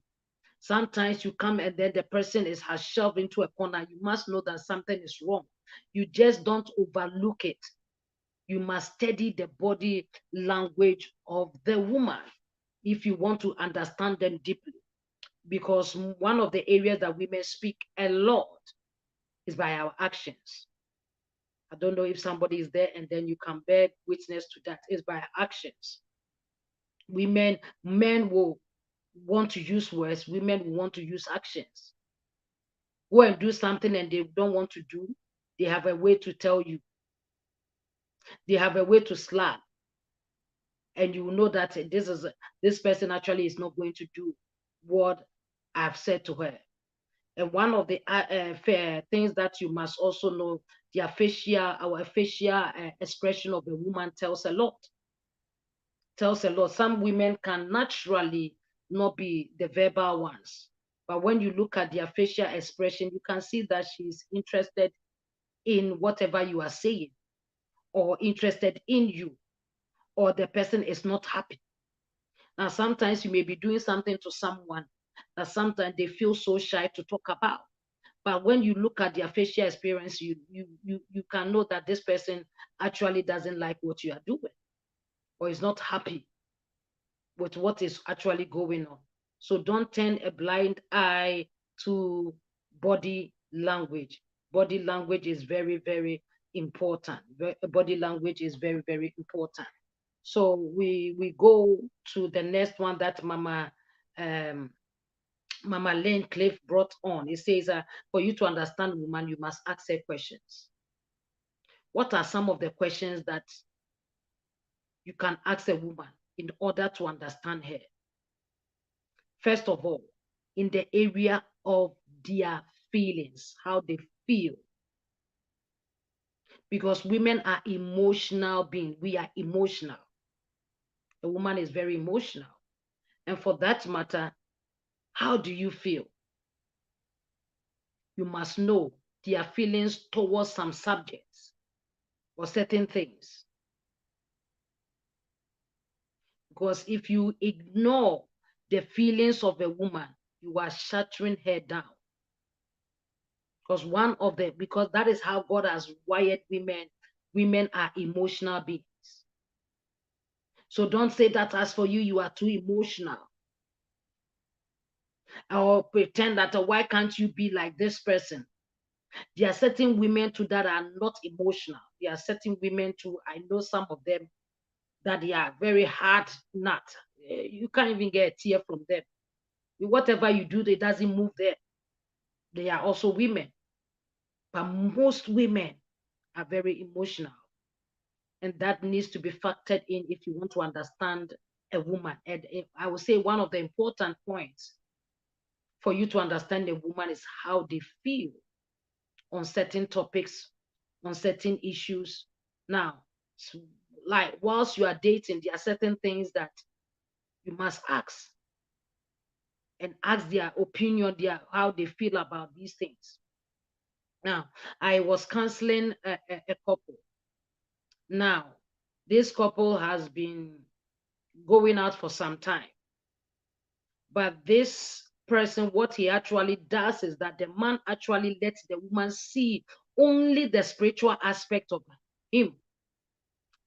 Sometimes you come and then the person has shoved into a corner. You must know that something is wrong. You just don't overlook it. You must study the body language of the woman if you want to understand them deeply. Because one of the areas that women speak a lot It's by our actions. I don't know if somebody is there and then you can bear witness to that. It's by actions. Men will want to use words, women will want to use actions. Go and do something and they don't want to do, they have a way to tell you. They have a way to slap. And you will know that this person actually is not going to do what I've said to her. And one of the things that you must also know, our facial expression of a woman tells a lot. Tells a lot. Some women can naturally not be the verbal ones, but when you look at their facial expression, you can see that she's interested in whatever you are saying, or interested in you, or the person is not happy. Now, sometimes you may be doing something to someone that sometimes they feel so shy to talk about. But when you look at their facial experience, you can know that this person actually doesn't like what you are doing, or is not happy with what is actually going on. So don't turn a blind eye to body language. Body language is very, very important. Body language is very, very important. So we go to the next one that Mama Lane Cliff brought on. It says, for you to understand woman, you must ask her questions. What are some of the questions that you can ask a woman in order to understand her? First of all, in the area of their feelings, how they feel. Because women are emotional beings. We are emotional. A woman is very emotional. And for that matter, how do you feel? You must know their feelings towards some subjects or certain things. Because if you ignore the feelings of a woman, you are shattering her down. Because that is how God has wired women. Women are emotional beings. So don't say that as for you, you are too emotional. Or pretend that, why can't you be like this person? There are certain women too that are not emotional. There are certain women too, I know some of them, that they are very hard nut. You can't even get a tear from them. Whatever you do, it doesn't move them. They are also women. But most women are very emotional. And that needs to be factored in if you want to understand a woman. And I would say one of the important points for you to understand a woman is how they feel on certain topics, on certain issues. Now, like whilst you are dating, there are certain things that you must ask. And ask their opinion, how they feel about these things. Now, I was counseling a couple. Now, this couple has been going out for some time. But this person, what he actually does is that the man actually lets the woman see only the spiritual aspect of him.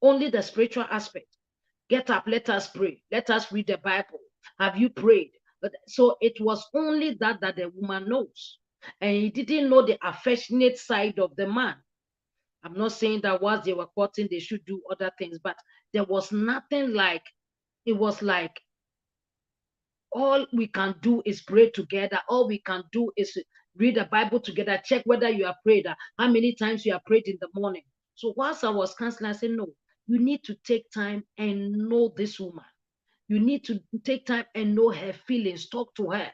Only the spiritual aspect. Get up, let us pray. Let us read the Bible. Have you prayed? So it was only that the woman knows. And he didn't know the affectionate side of the man. I'm not saying that whilst they were courting, they should do other things, but there was nothing like, it was like, all we can do is pray together. All we can do is read the Bible together. Check whether you have prayed, how many times you have prayed in the morning. So whilst I was counseling, I said, no, you need to take time and know this woman. You need to take time and know her feelings, talk to her.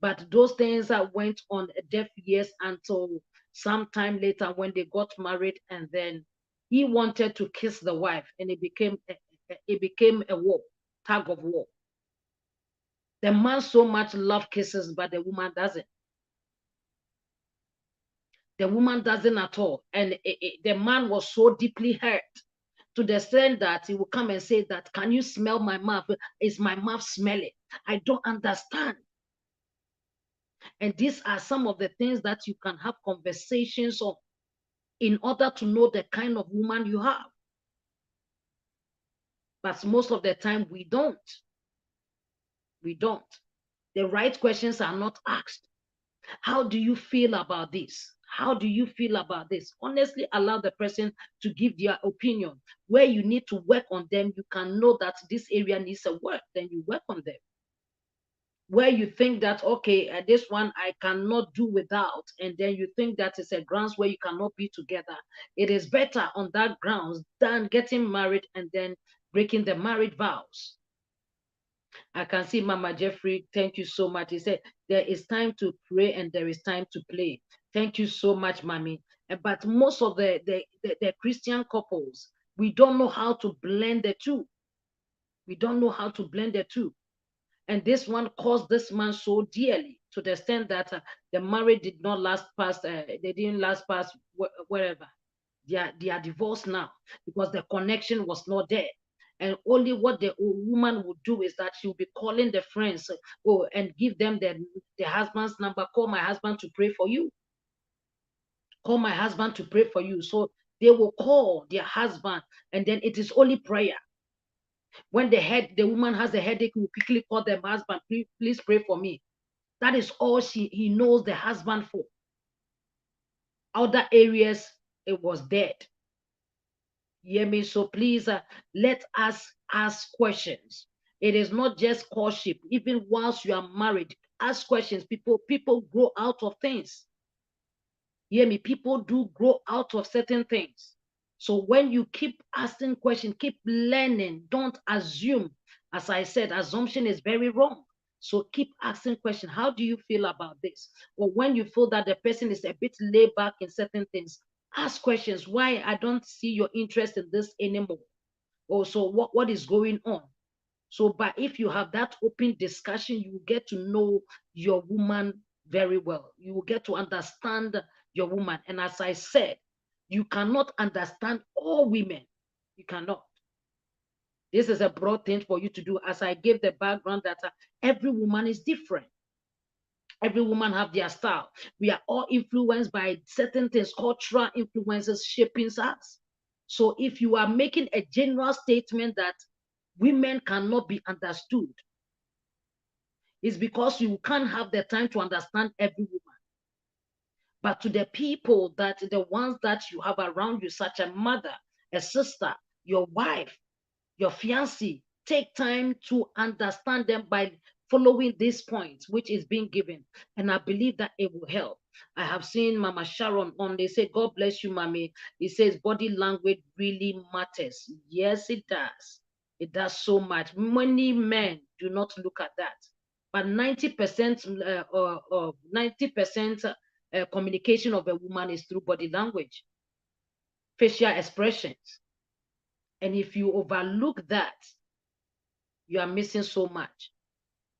But those things that went on deaf ears until sometime later when they got married, and then he wanted to kiss the wife, and it became a war, tug of war. The man so much love kisses, but the woman doesn't. The woman doesn't at all. And the man was so deeply hurt to the extent that he will come and say that, can you smell my mouth? Is my mouth smelling? I don't understand. And these are some of the things that you can have conversations on in order to know the kind of woman you have. But most of the time we don't. We don't. The right questions are not asked. How do you feel about this? How do you feel about this? Honestly, allow the person to give their opinion. Where you need to work on them, you can know that this area needs a work, then you work on them. Where you think that, okay, this one I cannot do without, and then you think that is a grounds where you cannot be together, it is better on that grounds than getting married and then breaking the marriage vows. I can see Mama Jeffrey. Thank you so much. He said, there is time to pray and there is time to play. Thank you so much, Mommy. But most of the Christian couples, we don't know how to blend the two. We don't know how to blend the two. And this one caused this man so dearly to the extent that the marriage did not last past, they didn't last past wherever. They are divorced now because the connection was not there. And only what the woman would do is that she will be calling the friends and give them the husband's number. Call my husband to pray for you. Call my husband to pray for you. So they will call their husband, and then it is only prayer. When the woman has a headache, we quickly call the husband, please pray for me. That is all he knows the husband for. Other areas, it was dead. Hear me? So please let us ask questions. It is not just courtship. Even whilst you are married, ask questions. People grow out of things. Hear me? People do grow out of certain things. So when you keep asking questions, keep learning, don't assume. As I said, assumption is very wrong. So keep asking questions. How do you feel about this? Or when you feel that the person is a bit laid back in certain things, ask questions. Why I don't see your interest in this anymore? Or so what is going on? So, but if you have that open discussion, you will get to know your woman very well. You will get to understand your woman. And as I said, you cannot understand all women. You cannot. This is a broad thing for you to do. As I gave the background that every woman is different. Every woman have their style. We are all influenced by certain things, cultural influences shaping us. So if you are making a general statement that women cannot be understood, it's because you can't have the time to understand every woman. But to the people the ones that you have around you, such a mother, a sister, your wife, your fiancé, take time to understand them by following these points, which is being given. And I believe that it will help. I have seen Mama Sharon on, they say, God bless you, Mommy. It says body language really matters. Yes, it does. It does so much. Many men do not look at that. But 90% of 90% communication of a woman is through body language, facial expressions. And if you overlook that, you are missing so much.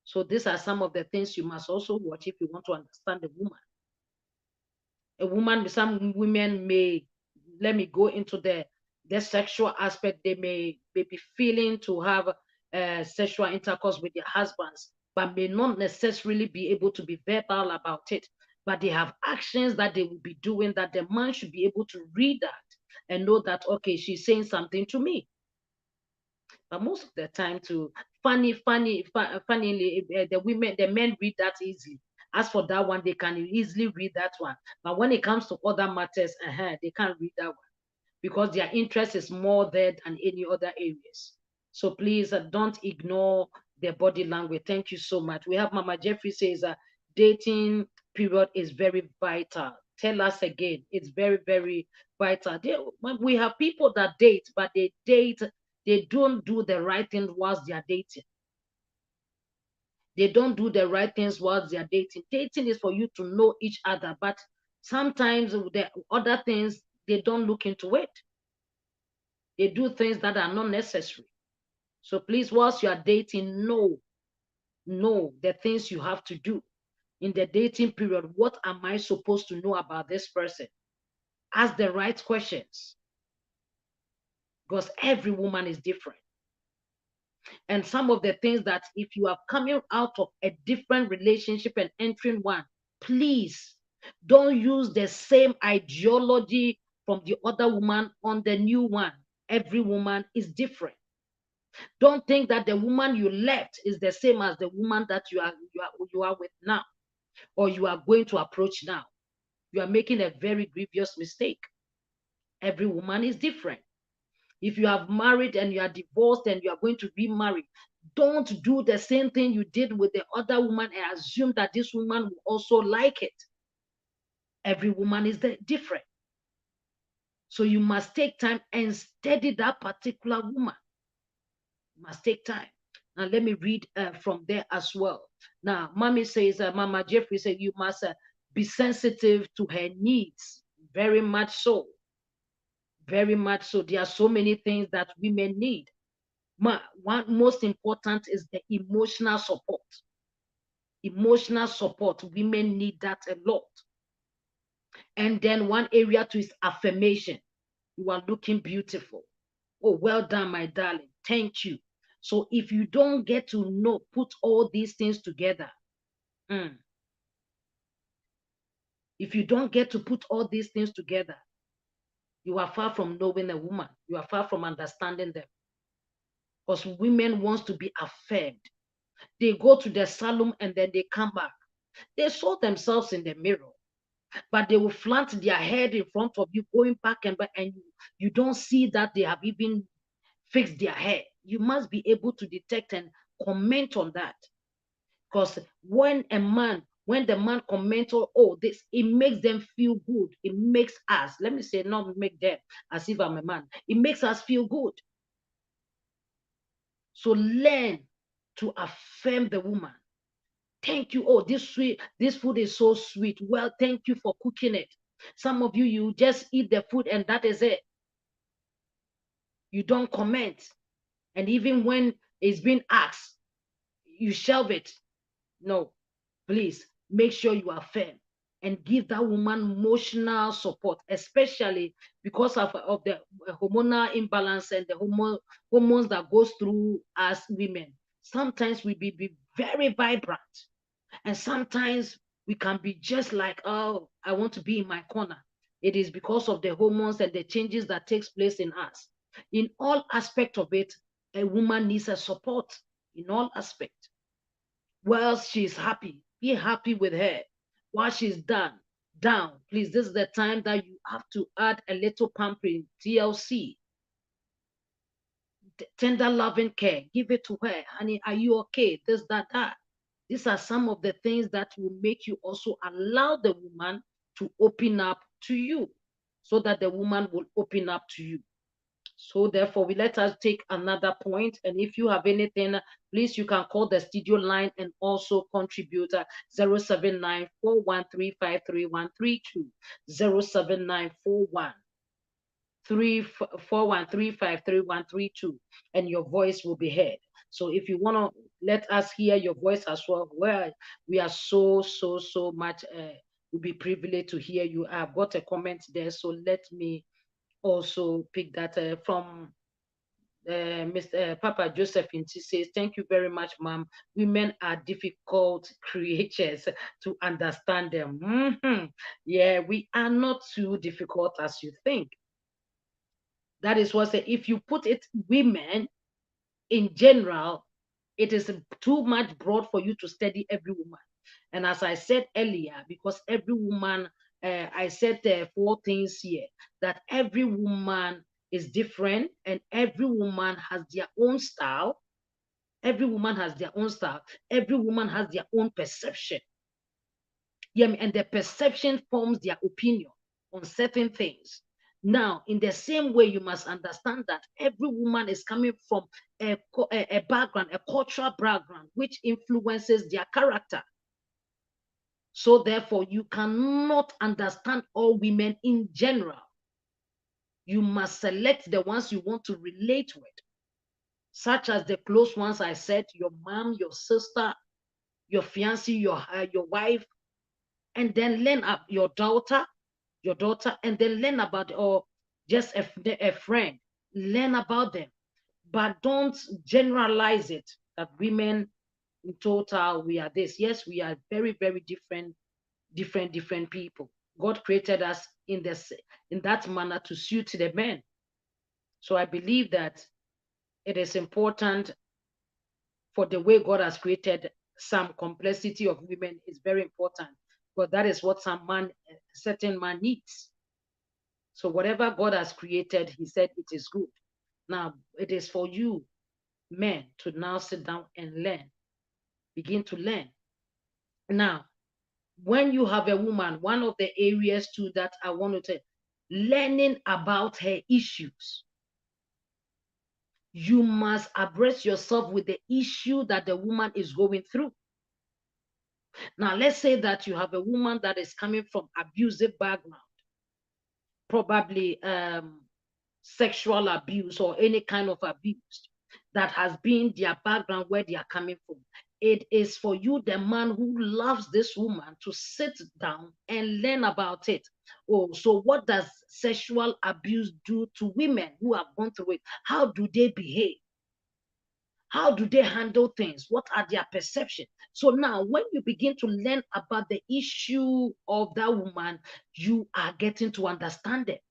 So these are some of the things you must also watch if you want to understand a woman. A woman, some women may, let me go into the sexual aspect, they may be feeling to have sexual intercourse with their husbands, but may not necessarily be able to be verbal about it. But they have actions that they will be doing that the man should be able to read that and know that, okay, she's saying something to me. But most of the time, funnily, the men read that easily. As for that one, they can easily read that one. But when it comes to other matters, they can't read that one because their interest is more there than any other areas. So please don't ignore their body language. Thank you so much. We have Mama Jeffrey says dating period is very vital. Tell us again. It's very, very vital. We have people that date, but they don't do the right thing whilst they are dating. They don't do the right things whilst they are dating. Dating is for you to know each other, but sometimes the other things, they don't look into it. They do things that are not necessary. So please, whilst you are dating, know the things you have to do. In the dating period, what am I supposed to know about this person? Ask the right questions. Because every woman is different. And some of the things that if you are coming out of a different relationship and entering one, please don't use the same ideology from the other woman on the new one. Every woman is different. Don't think that the woman you left is the same as the woman that you are with now, or you are going to approach now. you are making a very grievous mistake. Every woman is different. If you have married and you are divorced and you are going to remarry, don't do the same thing you did with the other woman and assume that this woman will also like it. Every woman is different. So you must take time and study that particular woman. You must take time. Now let me read from there as well. Now, Mommy says, Mama Jeffrey said, you must be sensitive to her needs. Very much so. Very much so. There are so many things that women need. One most important is the emotional support. Emotional support. Women need that a lot. And then one area too is affirmation. You are looking beautiful. Oh, well done, my darling. Thank you. So if you don't get to know, put all these things together. If you don't get to put all these things together, you are far from knowing a woman. You are far from understanding them. Because women want to be affirmed. They go to the salon and then they come back. They saw themselves in the mirror, but they will flaunt their head in front of you, going back and back, and you don't see that they have even fixed their hair. You must be able to detect and comment on that. Because when the man comments, oh, this, it makes them feel good. It makes us, let me say, not make them as if I'm a man. It makes us feel good. So learn to affirm the woman. Thank you. Oh, this food is so sweet. Well, thank you for cooking it. Some of you, you just eat the food and that is it. You don't comment. And even when it's been asked, you shelve it. No, please make sure you affirm and give that woman emotional support, especially because of the hormonal imbalance and the hormones that goes through us women. Sometimes we be very vibrant, and sometimes we can be just like, oh, I want to be in my corner. It is because of the hormones and the changes that takes place in us. In all aspects of it, a woman needs a support in all aspects. While she's happy, be happy with her. While she's down, please, this is the time that you have to add a little pampering, TLC. Tender loving care, give it to her. Honey, are you okay? This, that. These are some of the things that will make you also allow the woman to open up to you, so that the woman will open up to you. So therefore, let us take another point. And if you have anything, please, you can call the studio line and also contribute 079-413-53132, 079-413-53132, and your voice will be heard. So if you want to let us hear your voice as well, well, we are so much, we'll be privileged to hear you. I've got a comment there, so let me also pick that from Mr. Papa Joseph Inti says, thank you very much, ma'am. Women are difficult creatures to understand them. Yeah, we are not too difficult as you think. That is what I say. If you put it women in general, it is too much broad for you to study every woman. And as I said earlier, because every woman, I said 4 things here, that every woman is different and every woman has their own style. Every woman has their own style. Every woman has their own perception. Yeah, and the perception forms their opinion on certain things. Now, in the same way, you must understand that every woman is coming from a background, a cultural background, which influences their character. So therefore, you cannot understand all women in general. You must select the ones you want to relate with, such as the close ones I said, your mom, your sister, your fiancé, your wife, and then learn up your daughter, and then learn about, or just a friend, learn about them. But don't generalize it that women in total, we are this. Yes, we are very, very different people. God created us in that manner to suit the men. So I believe that it is important, for the way God has created, some complexity of women is very important. But that is what a certain man needs. So whatever God has created, he said it is good. Now it is for you, men, to now sit down and learn. Begin to learn. Now, when you have a woman, one of the areas too that I want to tell, learning about her issues. You must abreast yourself with the issue that the woman is going through. Now, let's say that you have a woman that is coming from abusive background, probably sexual abuse or any kind of abuse that has been their background where they are coming from. It is for you, the man who loves this woman, to sit down and learn about it. Oh, so what does sexual abuse do to women who have gone through it? How do they behave? How do they handle things? What are their perceptions? So now when you begin to learn about the issue of that woman, you are getting to understand it.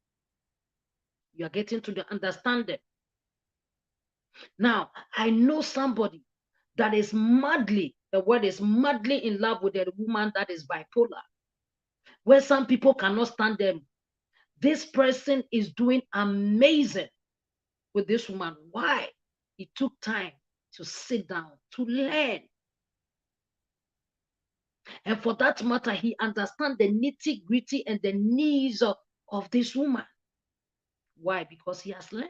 You are getting to understand it. Now, I know somebody that is madly, the word is madly in love with a woman that is bipolar, where some people cannot stand them. This person is doing amazing with this woman. Why? It took time to sit down, to learn. And for that matter, he understands the nitty-gritty and the needs of this woman. Why? Because he has learned.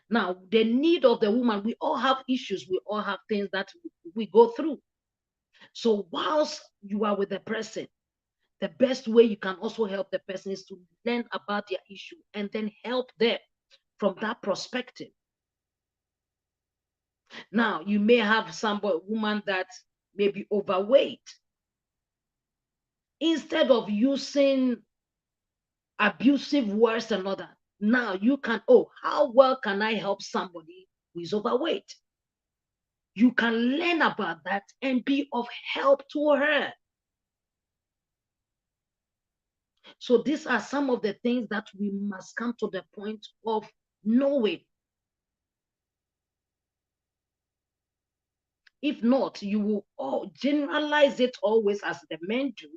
Now, the need of the woman, we all have issues. We all have things that we go through. So whilst you are with the person, the best way you can also help the person is to learn about their issue and then help them from that perspective. Now, you may have woman that may be overweight. Instead of using abusive words and all that, now you can, how well can I help somebody who is overweight? You can learn about that and be of help to her. So these are some of the things that we must come to the point of knowing. If not, you will all generalize it always as the men do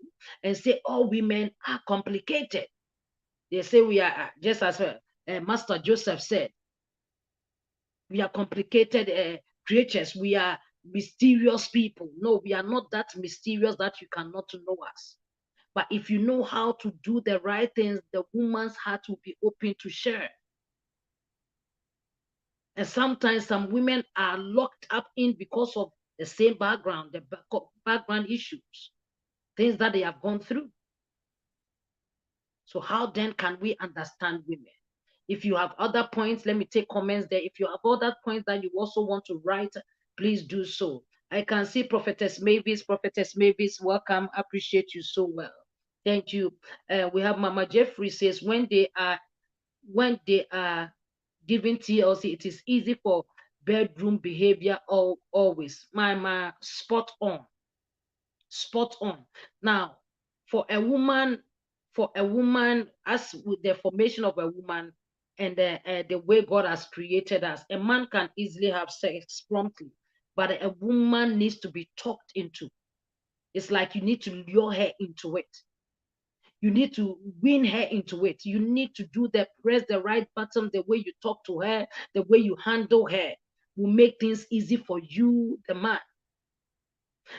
and say all women are complicated. They say we are, just as Master Joseph said, we are complicated creatures. We are mysterious people. No, we are not that mysterious that you cannot know us. But if you know how to do the right things, the woman's heart will be open to share. And sometimes some women are locked up in because of the same background, the background issues, things that they have gone through. So how then can we understand women? If you have other points, let me take comments there. If you have other points that you also want to write, please do so. I can see Prophetess Mavis. Prophetess Mavis, welcome. Appreciate you so well. Thank you. We have Mama Jeffrey says when they are giving TLC, it is easy for bedroom behavior always. My spot on. Spot on. Now, for a woman, as with the formation of a woman and the way God has created us, a man can easily have sex promptly, but a woman needs to be talked into. It's like you need to lure her into it. You need to win her into it. You need to press the right button. The way you talk to her, the way you handle her will make things easy for you, the man.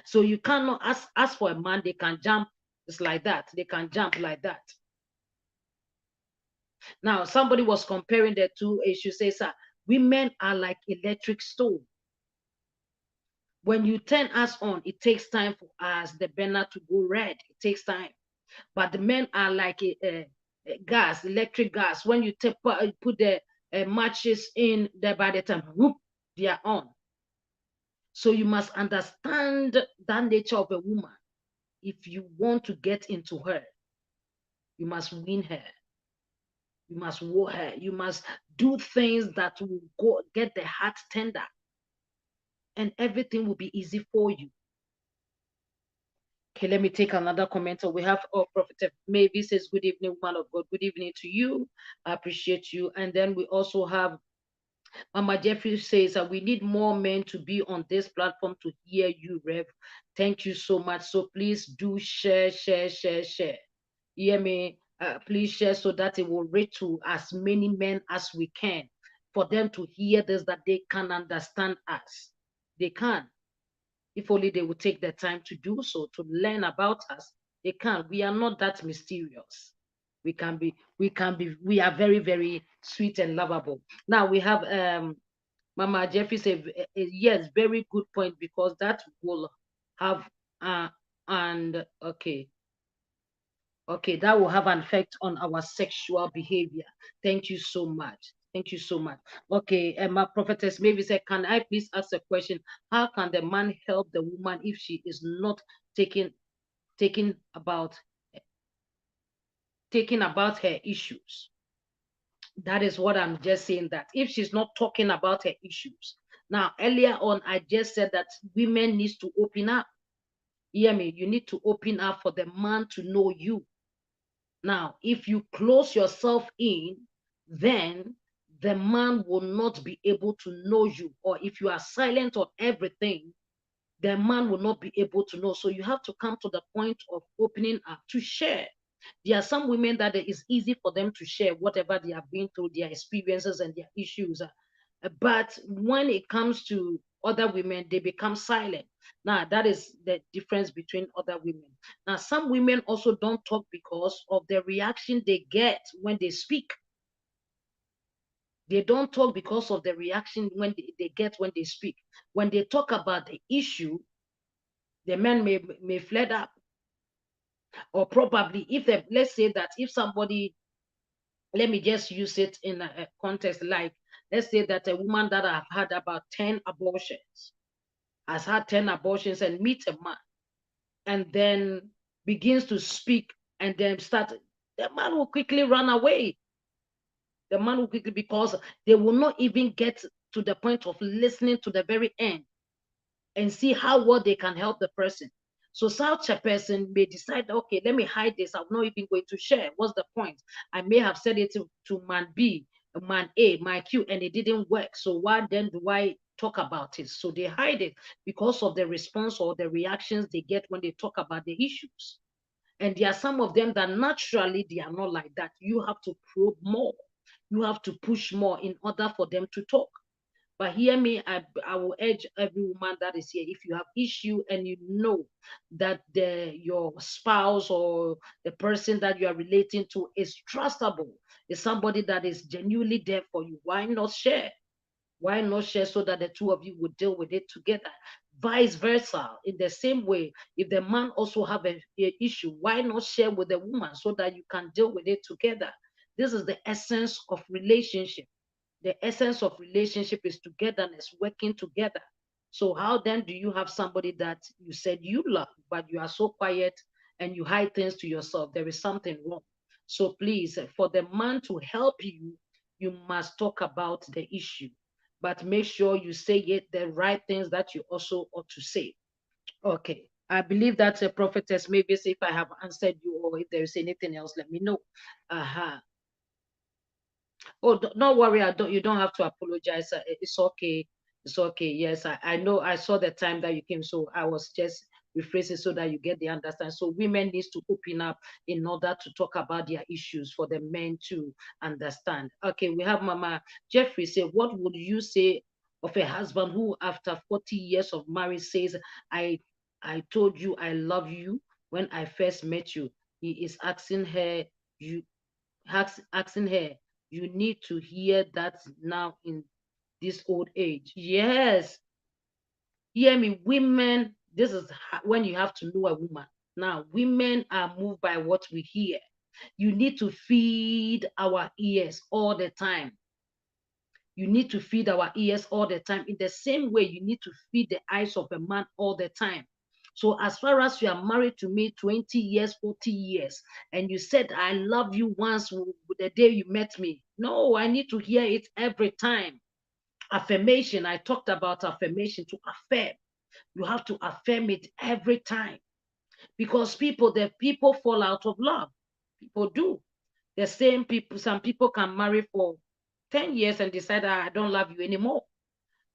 So you cannot ask for a man, they can jump just like that. They can jump like that. Now, somebody was comparing the two issues. Says, women are like electric stove. When you turn us on, it takes time for us, the burner, to go red. It takes time. But the men are like a gas, electric gas. When you put the matches in there, by the time, whoop, they are on. So you must understand that nature of a woman. If you want to get into her, you must win her. You must woo her. You must do things that will get the heart tender. And everything will be easy for you. Okay, let me take another comment. So we have Prophet Mavis says, good evening, woman of God. Good evening to you. I appreciate you. And then we also have Mama Jeffrey says that we need more men to be on this platform to hear you, Rev. Thank you so much. So please do share, share, share, share. Hear me? Please share so that it will reach to as many men as we can for them to hear this, that they can understand us. They can. If only they would take the time to do so, to learn about us. They can. We are not that mysterious. We are very, very sweet and lovable. Now we have Mama Jeffrey said, yes, very good point, because that will have and okay. Okay, that will have an effect on our sexual behavior. Thank you so much. Thank you so much. Okay, my prophetess maybe said, can I please ask a question? How can the man help the woman if she is not taking taking about her issues? That is what I'm just saying, that if she's not talking about her issues. Now, earlier on, I just said that women needs to open up. Hear me? You need to open up for the man to know you. Now, if you close yourself in, then the man will not be able to know you. Or if you are silent on everything, the man will not be able to know. So you have to come to the point of opening up to share. There are some women that it is easy for them to share whatever they have been through, their experiences and their issues. But when it comes to other women, they become silent. Now, that is the difference between other women. Now, some women also don't talk because of the reaction they get when they speak. They don't talk because of the reaction when they get when they speak. When they talk about the issue, the men may fled up. Or probably, if they, let's say that if somebody, let me just use it in a context like, let's say that a woman that have had about 10 abortions, has had 10 abortions and meet a man and then begins to speak and then the man will quickly run away. The man will quickly, because they will not even get to the point of listening to the very end and see how well they can help the person. So such a person may decide, okay, let me hide this. I'm not even going to share. What's the point? I may have said it to man B, man A, my Q, and it didn't work. So why then do I talk about it? So they hide it because of the response or the reactions they get when they talk about the issues. And there are some of them that naturally they are not like that. You have to probe more. You have to push more in order for them to talk. But hear me, I will urge every woman that is here, if you have issue and you know that your spouse or the person that you are relating to is trustable, is somebody that is genuinely there for you, why not share? Why not share so that the two of you would deal with it together? Vice versa, in the same way, if the man also have an issue, why not share with the woman so that you can deal with it together? This is the essence of relationship. The essence of relationship is togetherness, working together. So how then do you have somebody that you said you love, but you are so quiet and you hide things to yourself? There is something wrong. So please, for the man to help you, you must talk about the issue, but make sure you say it the right things that you also ought to say. Okay. I believe that's a prophetess. Maybe if I have answered you or if there is anything else, let me know. Uh-huh. Oh, don't worry. You don't have to apologize. It's okay. It's okay. Yes, I know. I saw the time that you came, so I was just rephrasing so that you get the understand. So women needs to open up in order to talk about their issues for the men to understand. Okay, we have Mama Jeffrey say, what would you say of a husband who, after 40 years of marriage, says, I told you I love you when I first met you. He is asking her, asking her, you need to hear that now in this old age. Yes, hear me, women. This is when you have to know a woman. Now, women are moved by what we hear. You need to feed our ears all the time. You need to feed our ears all the time. In the same way, you need to feed the eyes of a man all the time. So as far as you are married to me 20 years, 40 years, and you said, I love you once the day you met me. No, I need to hear it every time. Affirmation, I talked about affirmation, to affirm. You have to affirm it every time. Because the people fall out of love. People do. The same people, some people can marry for 10 years and decide, I don't love you anymore.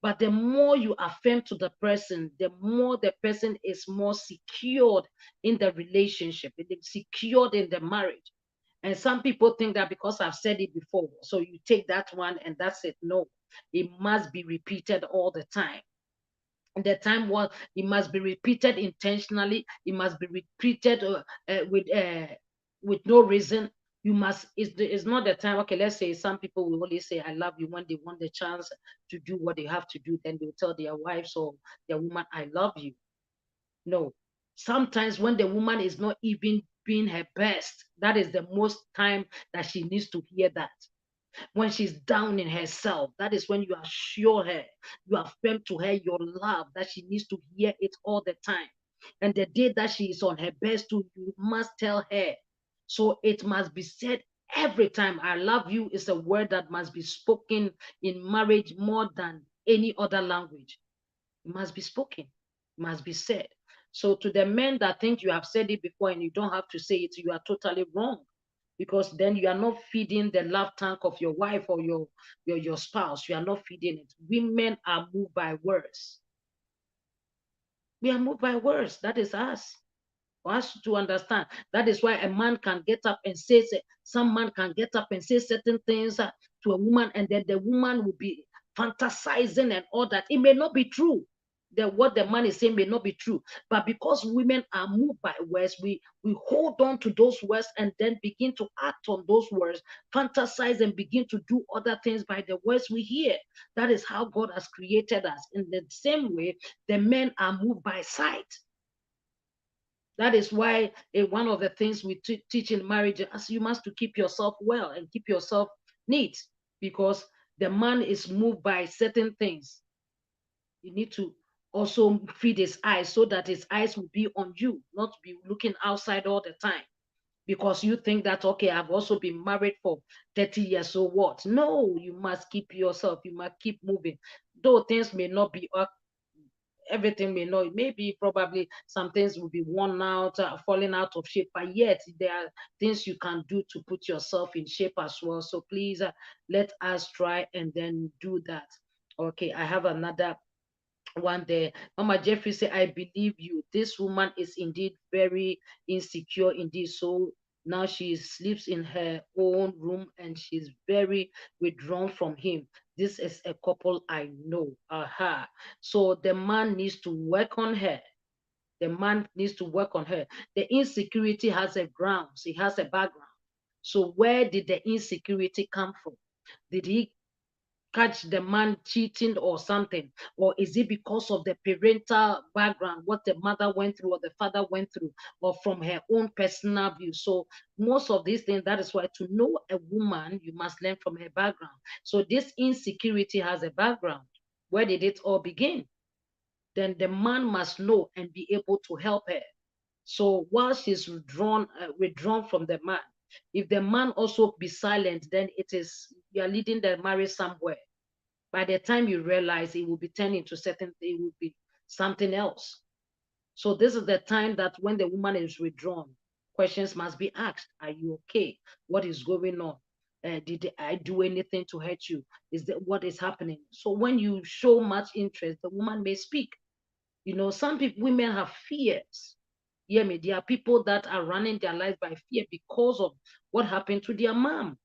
But the more you affirm to the person, the more the person is more secured in the relationship, secured in the marriage. And some people think that because I've said it before, so you take that one and that's it. No, it must be repeated all the time. And the time was, it must be repeated intentionally. It must be repeated with no reason. You must, it's not the time. Okay, let's say some people will only say I love you when they want the chance to do what they have to do. Then they'll tell their wives or their woman, I love you. No. Sometimes when the woman is not even being her best, that is the most time that she needs to hear that. When she's down in herself, that is when you assure her, you affirm to her your love, that she needs to hear it all the time. And the day that she is on her best too, you must tell her. So it must be said every time. I love you is a word that must be spoken in marriage more than any other language. It must be spoken, it must be said. So to the men that think you have said it before and you don't have to say it, you are totally wrong, because then you are not feeding the love tank of your wife or your spouse. You are not feeding it. Women are moved by words. We are moved by words. That is us. For us to understand. That is why a man can get up and say, some man can get up and say certain things to a woman, and then the woman will be fantasizing and all that. It may not be true. What the man is saying may not be true, but because women are moved by words, we hold on to those words and then begin to act on those words, fantasize and begin to do other things by the words we hear. That is how God has created us. In the same way, the men are moved by sight. That is why one of the things we teach in marriage is you must to keep yourself well and keep yourself neat, because the man is moved by certain things. You need to also feed his eyes so that his eyes will be on you, not be looking outside all the time. Because you think that, okay, I've also been married for 30 years, so what? No, you must keep yourself, you must keep moving. Though things may not be everything may not, maybe probably some things will be worn out, falling out of shape, but yet there are things you can do to put yourself in shape as well. So please let us try and then do that. Okay, I have another one there. Mama Jeffrey said, I believe you. This woman is indeed very insecure indeed. So now she sleeps in her own room and she's very withdrawn from him. This is a couple I know. Aha. So the man needs to work on her. The man needs to work on her. The insecurity has a grounds. It has a background. So where did the insecurity come from? Did he catch the man cheating or something? Or is it because of the parental background, what the mother went through or the father went through, or from her own personal view? So most of these things, that is why to know a woman, you must learn from her background. So this insecurity has a background. Where did it all begin? Then the man must know and be able to help her. So while she's withdrawn from the man, if the man also be silent, then it is, you are leading the marriage somewhere. By the time you realize, it will be turned into certain, it will be something else. So this is the time that when the woman is withdrawn, questions must be asked. Are you okay? What is going on? Did I do anything to hurt you? Is that what is happening? So when you show much interest, the woman may speak. You know, some people, women have fears. Hear me, there are people that are running their lives by fear because of what happened to their mom,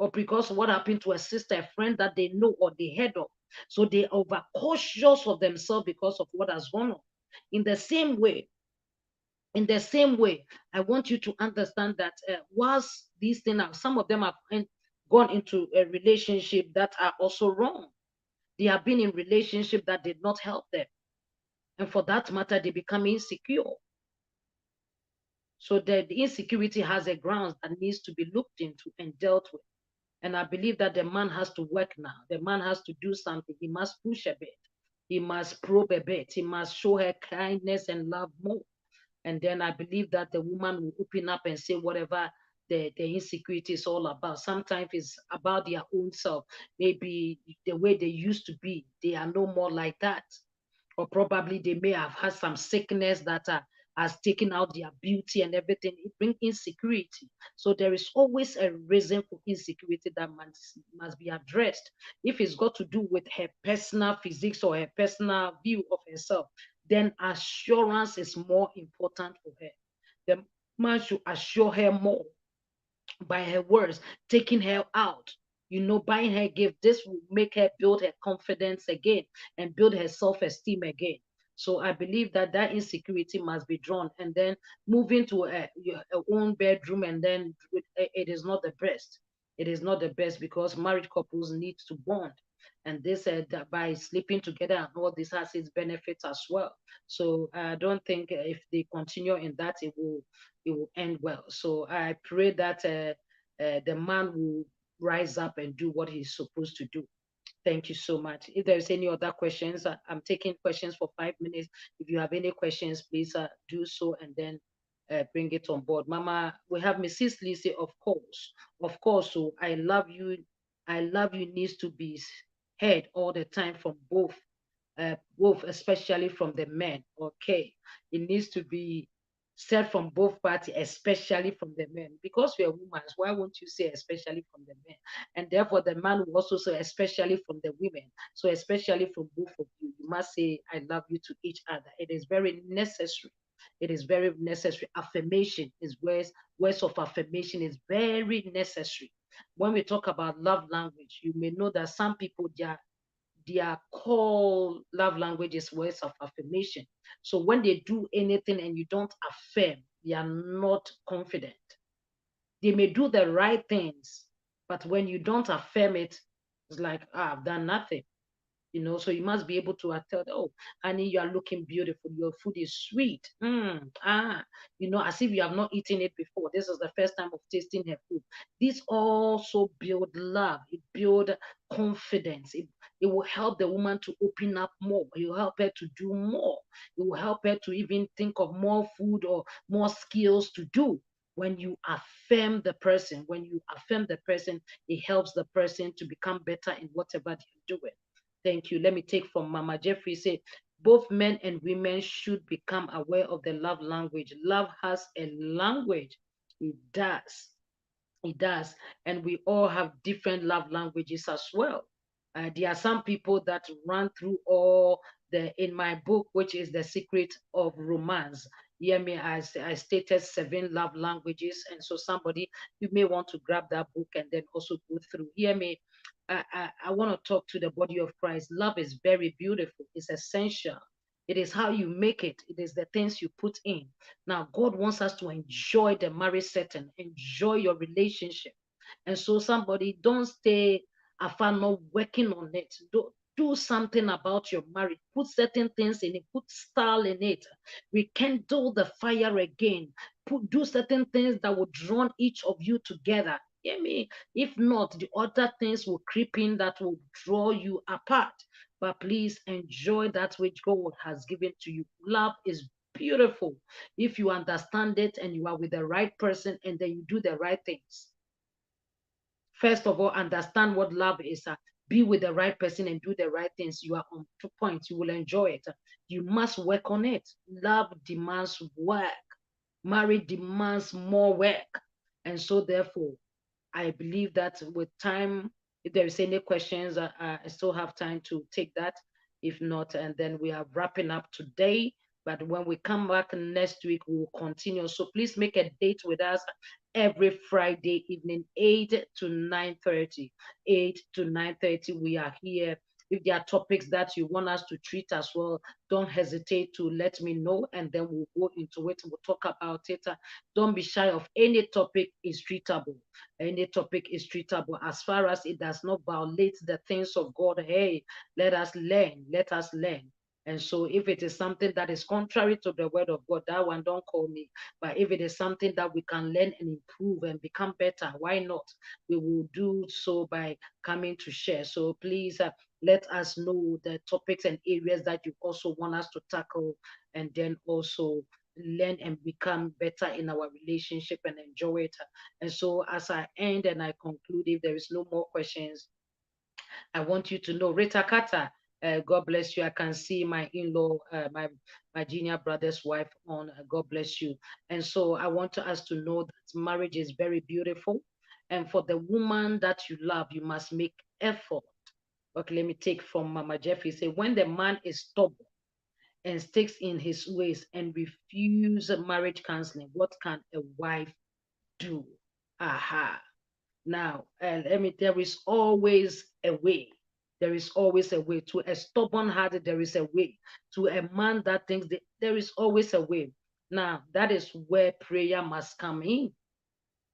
or because of what happened to a sister, a friend that they know or they heard of. So they are overcautious of themselves because of what has gone on. In the same way, I want you to understand that whilst these things are, some of them have gone into a relationship that are also wrong. They have been in relationship that did not help them. And for that matter, they become insecure. So the insecurity has a ground that needs to be looked into and dealt with. And I believe that the man has to work now. The man has to do something. He must push a bit. He must probe a bit. He must show her kindness and love more. And then I believe that the woman will open up and say whatever the insecurity is all about. Sometimes it's about their own self. Maybe the way they used to be, they are no more like that. Or probably they may have had some sickness that has taken out their beauty and everything, it brings insecurity. So there is always a reason for insecurity that must be addressed. If it's got to do with her personal physiques or her personal view of herself, then assurance is more important for her. The man should assure her more by her words, taking her out, buying her gift. This will make her build her confidence again and build her self-esteem again. So I believe that that insecurity must be drawn, and then moving to your own bedroom, and then it is not the best. It is not the best, because married couples need to bond. And they said that by sleeping together and all this has its benefits as well. So I don't think if they continue in that, it will end well. So I pray that the man will rise up and do what he's supposed to do. Thank you so much. If there's any other questions, I'm taking questions for 5 minutes. If you have any questions, please do so, and then bring it on board. Mama, we have Mrs. Lizzie, of course. Of course, so I love you. I love you needs to be heard all the time from both, especially from the men. Okay, it needs to be said from both parties, especially from the men. Because we are women, why won't you say especially from the men? And therefore, the man will also say especially from the women. So especially from both of you, you must say I love you to each other. It is very necessary. It is very necessary. Affirmation is words of affirmation is very necessary. When we talk about love language, you may know that some people, their core love language is words of affirmation. So when they do anything and you don't affirm, they are not confident. They may do the right things, but when you don't affirm it, it's like, I've done nothing. So you must be able to tell them, oh, honey, you are looking beautiful. Your food is sweet. As if you have not eaten it before. This is the first time of tasting her food. This also build love. It build confidence. It will help the woman to open up more. It will help her to do more. It will help her to even think of more food or more skills to do. When you affirm the person, it helps the person to become better in whatever they're doing. Thank you. Let me take from Mama Jeffrey. Say, both men and women should become aware of the love language. Love has a language. It does. It does. And we all have different love languages as well. There are some people that run through in my book, which is The Secret of Romance. Hear me, I stated 7 love languages. And so you may want to grab that book and then also go through. Hear me, I want to talk to the body of Christ. Love is very beautiful. It's essential. It is how you make it. It is the things you put in. Now, God wants us to enjoy the marriage setting, enjoy your relationship. And so don't stay afar not working on it. Do something about your marriage. Put certain things in it. Put style in it. Rekindle the fire again. Do certain things that will draw each of you together. Hear me? If not, the other things will creep in that will draw you apart. But please enjoy that which God has given to you. Love is beautiful if you understand it and you are with the right person and then you do the right things. First of all, understand what love is. Be with the right person and do the right things. You are on 2 points. You will enjoy it. You must work on it. Love demands work. Marriage demands more work. And so therefore, I believe that with time, if there is any questions, I still have time to take that. If not, and then we are wrapping up today. But when we come back next week, we will continue. So please make a date with us every Friday evening, 8 to 9:30. 8 to 9:30, we are here. If there are topics that you want us to treat as well, don't hesitate to let me know, and then we'll go into it. We'll talk about it. Don't be shy of any topic is treatable. Any topic is treatable as far as it does not violate the things of God. Hey, let us learn. Let us learn. And so if it is something that is contrary to the word of God, that one don't call me. But if it is something that we can learn and improve and become better, why not? We will do so by coming to share. So please let us know the topics and areas that you also want us to tackle, and then also learn and become better in our relationship and enjoy it. And so as I end and I conclude, if there is no more questions, I want you to know, Rita Carter, God bless you. I can see my in-law, my junior brother's wife on. God bless you. And so I want us to know that marriage is very beautiful. And for the woman that you love, you must make effort. Okay, let me take from Mama Jeffrey. Say, when the man is stubborn and sticks in his ways and refuse marriage counseling, what can a wife do? Aha. Now, there is always a way. There is always a way. To a stubborn heart, there is a way. To a man that thinks that there is always a way. Now, that is where prayer must come in.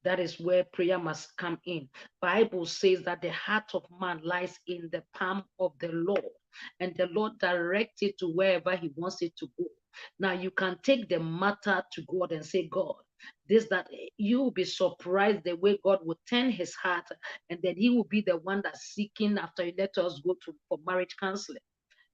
That is where prayer must come in. Bible says that the heart of man lies in the palm of the Lord, and the Lord directs it to wherever he wants it to go. Now you can take the matter to God and say, God, this, that. You will be surprised the way God will turn his heart, and then he will be the one that's seeking after you. Let us go for marriage counseling.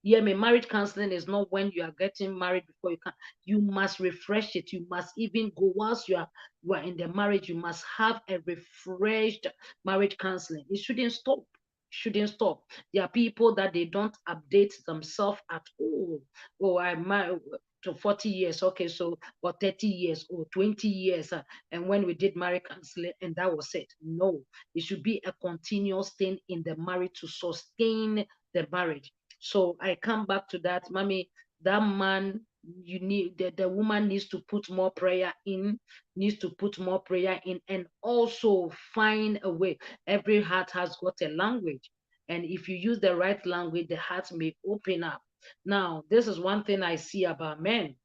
Yeah, marriage counseling is not when you are getting married before you can. You must refresh it. You must even go whilst you are in the marriage. You must have a refreshed marriage counseling. It shouldn't stop. Shouldn't stop. There are people that they don't update themselves at all. Oh, I'm married to 40 years. Okay, so or 30 years or 20 years. And when we did marriage counseling, and that was it. No, it should be a continuous thing in the marriage to sustain the marriage. So I come back to that, mommy. That man, you need the woman needs to put more prayer in, and also find a way. Every heart has got a language, and if you use the right language, the heart may open up. Now, this is one thing I see about men.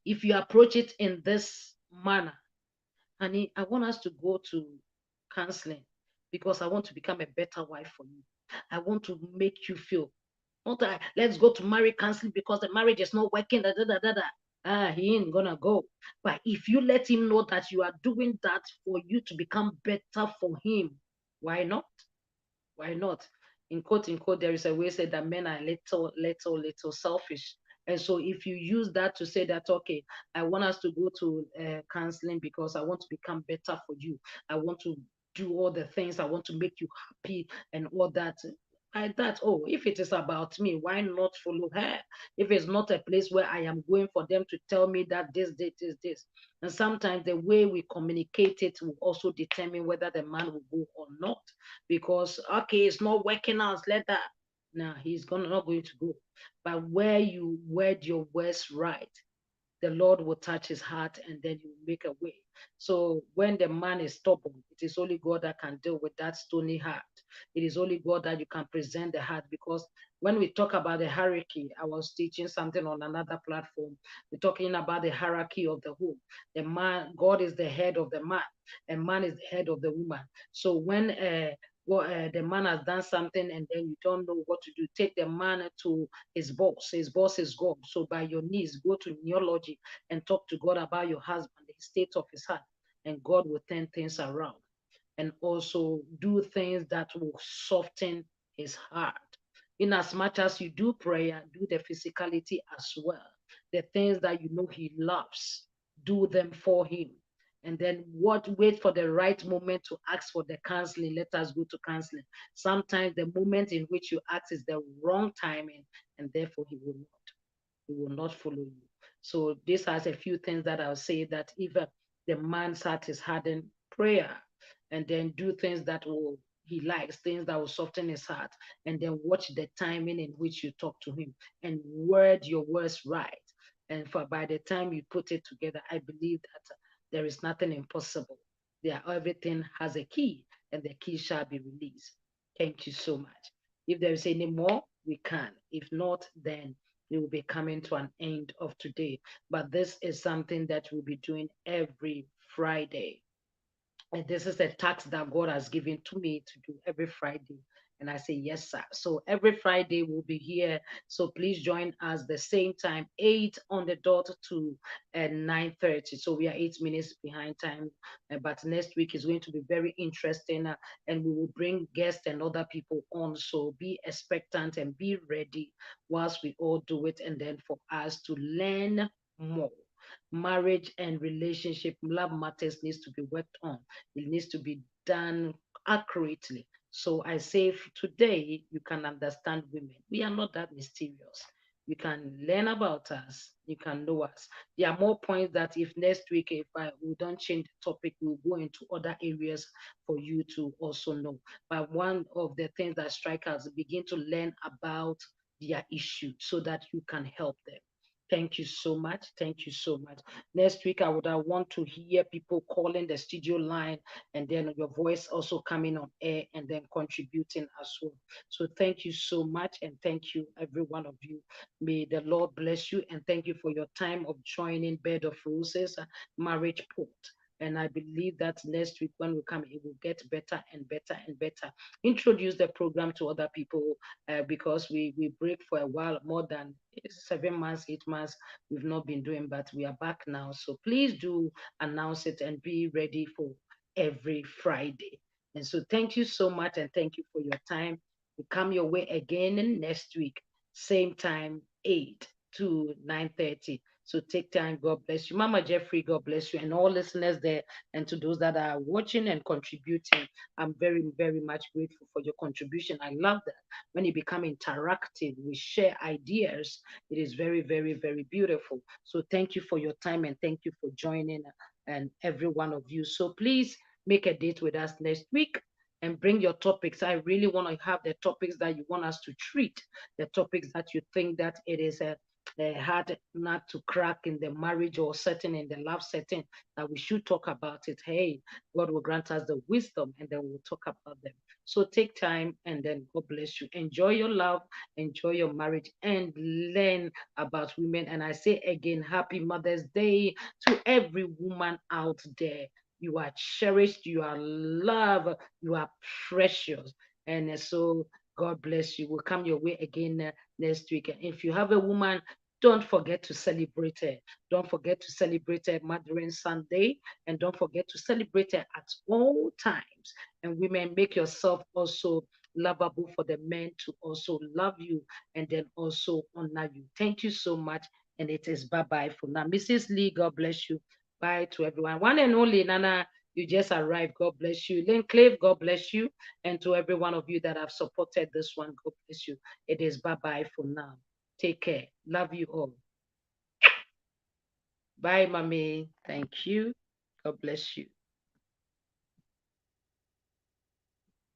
If you approach it in this manner, honey, I want us to go to counseling because I want to become a better wife for you. I want to make you feel. Not that let's go to marriage counseling because the marriage is not working. Da, da, da, da, da. He ain't gonna go. But if you let him know that you are doing that for you to become better for him, why not? Why not? In quote, there is a way said that men are little selfish. And so if you use that to say that, okay, I want us to go to counseling because I want to become better for you. I want to do all the things. I want to make you happy and all that. Like that, oh, if it is about me, why not follow her? If it's not a place where I am going for them to tell me that this. And sometimes the way we communicate it will also determine whether the man will go or not. Because, okay, it's not working out, let that. Nah, he's not going to go. But where you word your words right, the Lord will touch his heart and then he will make a way. So when the man is stubborn, it is only God that can deal with that stony heart. It is only God that you can present the heart, because when we talk about the hierarchy, I was teaching something on another platform. We're talking about the hierarchy of the home. The man, God is the head of the man, and man is the head of the woman. So when the man has done something and then you don't know what to do, take the man to his boss. His boss is God. So by your knees, go to neurology and talk to God about your husband, the state of his heart, and God will turn things around. And also do things that will soften his heart. In as much as you do prayer, do the physicality as well. The things that you know he loves, do them for him. And then wait for the right moment to ask for the counseling. Let us go to counseling. Sometimes the moment in which you ask is the wrong timing, and therefore he will not follow you. So this has a few things that I'll say, that if the man's heart is hardened, prayer, and then do things that he likes, things that will soften his heart, and then watch the timing in which you talk to him and word your words right. And by the time you put it together, I believe that there is nothing impossible. Everything has a key, and the key shall be released. Thank you so much. If there is any more, we can. If not, then we will be coming to an end of today. But this is something that we'll be doing every Friday. And this is a task that God has given to me to do every Friday. And I say, yes, sir. So every Friday we'll be here. So please join us the same time, 8 on the dot to 9:30. So we are 8 minutes behind time. But next week is going to be very interesting. And we will bring guests and other people on. So be expectant and be ready whilst we all do it. And then for us to learn more. Marriage and relationship, love matters needs to be worked on. It needs to be done accurately So I say today you can understand women. We are not that mysterious. You can learn about us. You can know us. There are more points that if next week, if we don't change the topic, we'll go into other areas for you to also know. But one of the things that strike us, begin to learn about their issue so that you can help them. Thank you so much. Thank you so much. Next week, I would want to hear people calling the studio line and then your voice also coming on air and then contributing as well. So thank you so much. And thank you, every one of you. May the Lord bless you. And thank you for your time of joining Bed of Roses, Marriage Port. And I believe that next week when we come, it will get better and better and better. Introduce the program to other people because we break for a while, more than 7 months, 8 months, we've not been doing, but we are back now. So please do announce it and be ready for every Friday. And so thank you so much and thank you for your time. We come your way again next week, same time, 8 to 9:30. So take time. God bless you. Mama Jeffrey, God bless you. And all listeners there, and to those that are watching and contributing, I'm very, very much grateful for your contribution. I love that. When you become interactive, we share ideas. It is very, very, very beautiful. So thank you for your time and thank you for joining and every one of you. So please make a date with us next week and bring your topics. I really want to have the topics that you want us to treat, the topics that you think that it is a hard not to crack in the marriage or setting in the love setting, that we should talk about it. Hey, God will grant us the wisdom and then we'll talk about them. So take time and then God bless you. Enjoy your love, enjoy your marriage, and learn about women. And I say again, happy Mother's Day to every woman out there. You are cherished, you are loved, you are precious. And so God bless you. We'll come your way again next week. And if you have a woman, don't forget to celebrate her. Don't forget to celebrate her Mothering Sunday. And don't forget to celebrate her at all times. And women, make yourself also lovable for the men to also love you and then also honor you. Thank you so much. And it is bye-bye for now. Mrs. Lee, God bless you. Bye to everyone. One and only, Nana, you just arrived. God bless you. Lynn Cliff, God bless you. And to every one of you that have supported this one, God bless you. It is bye-bye for now. Take care. Love you all. Bye, Mommy. Thank you. God bless you.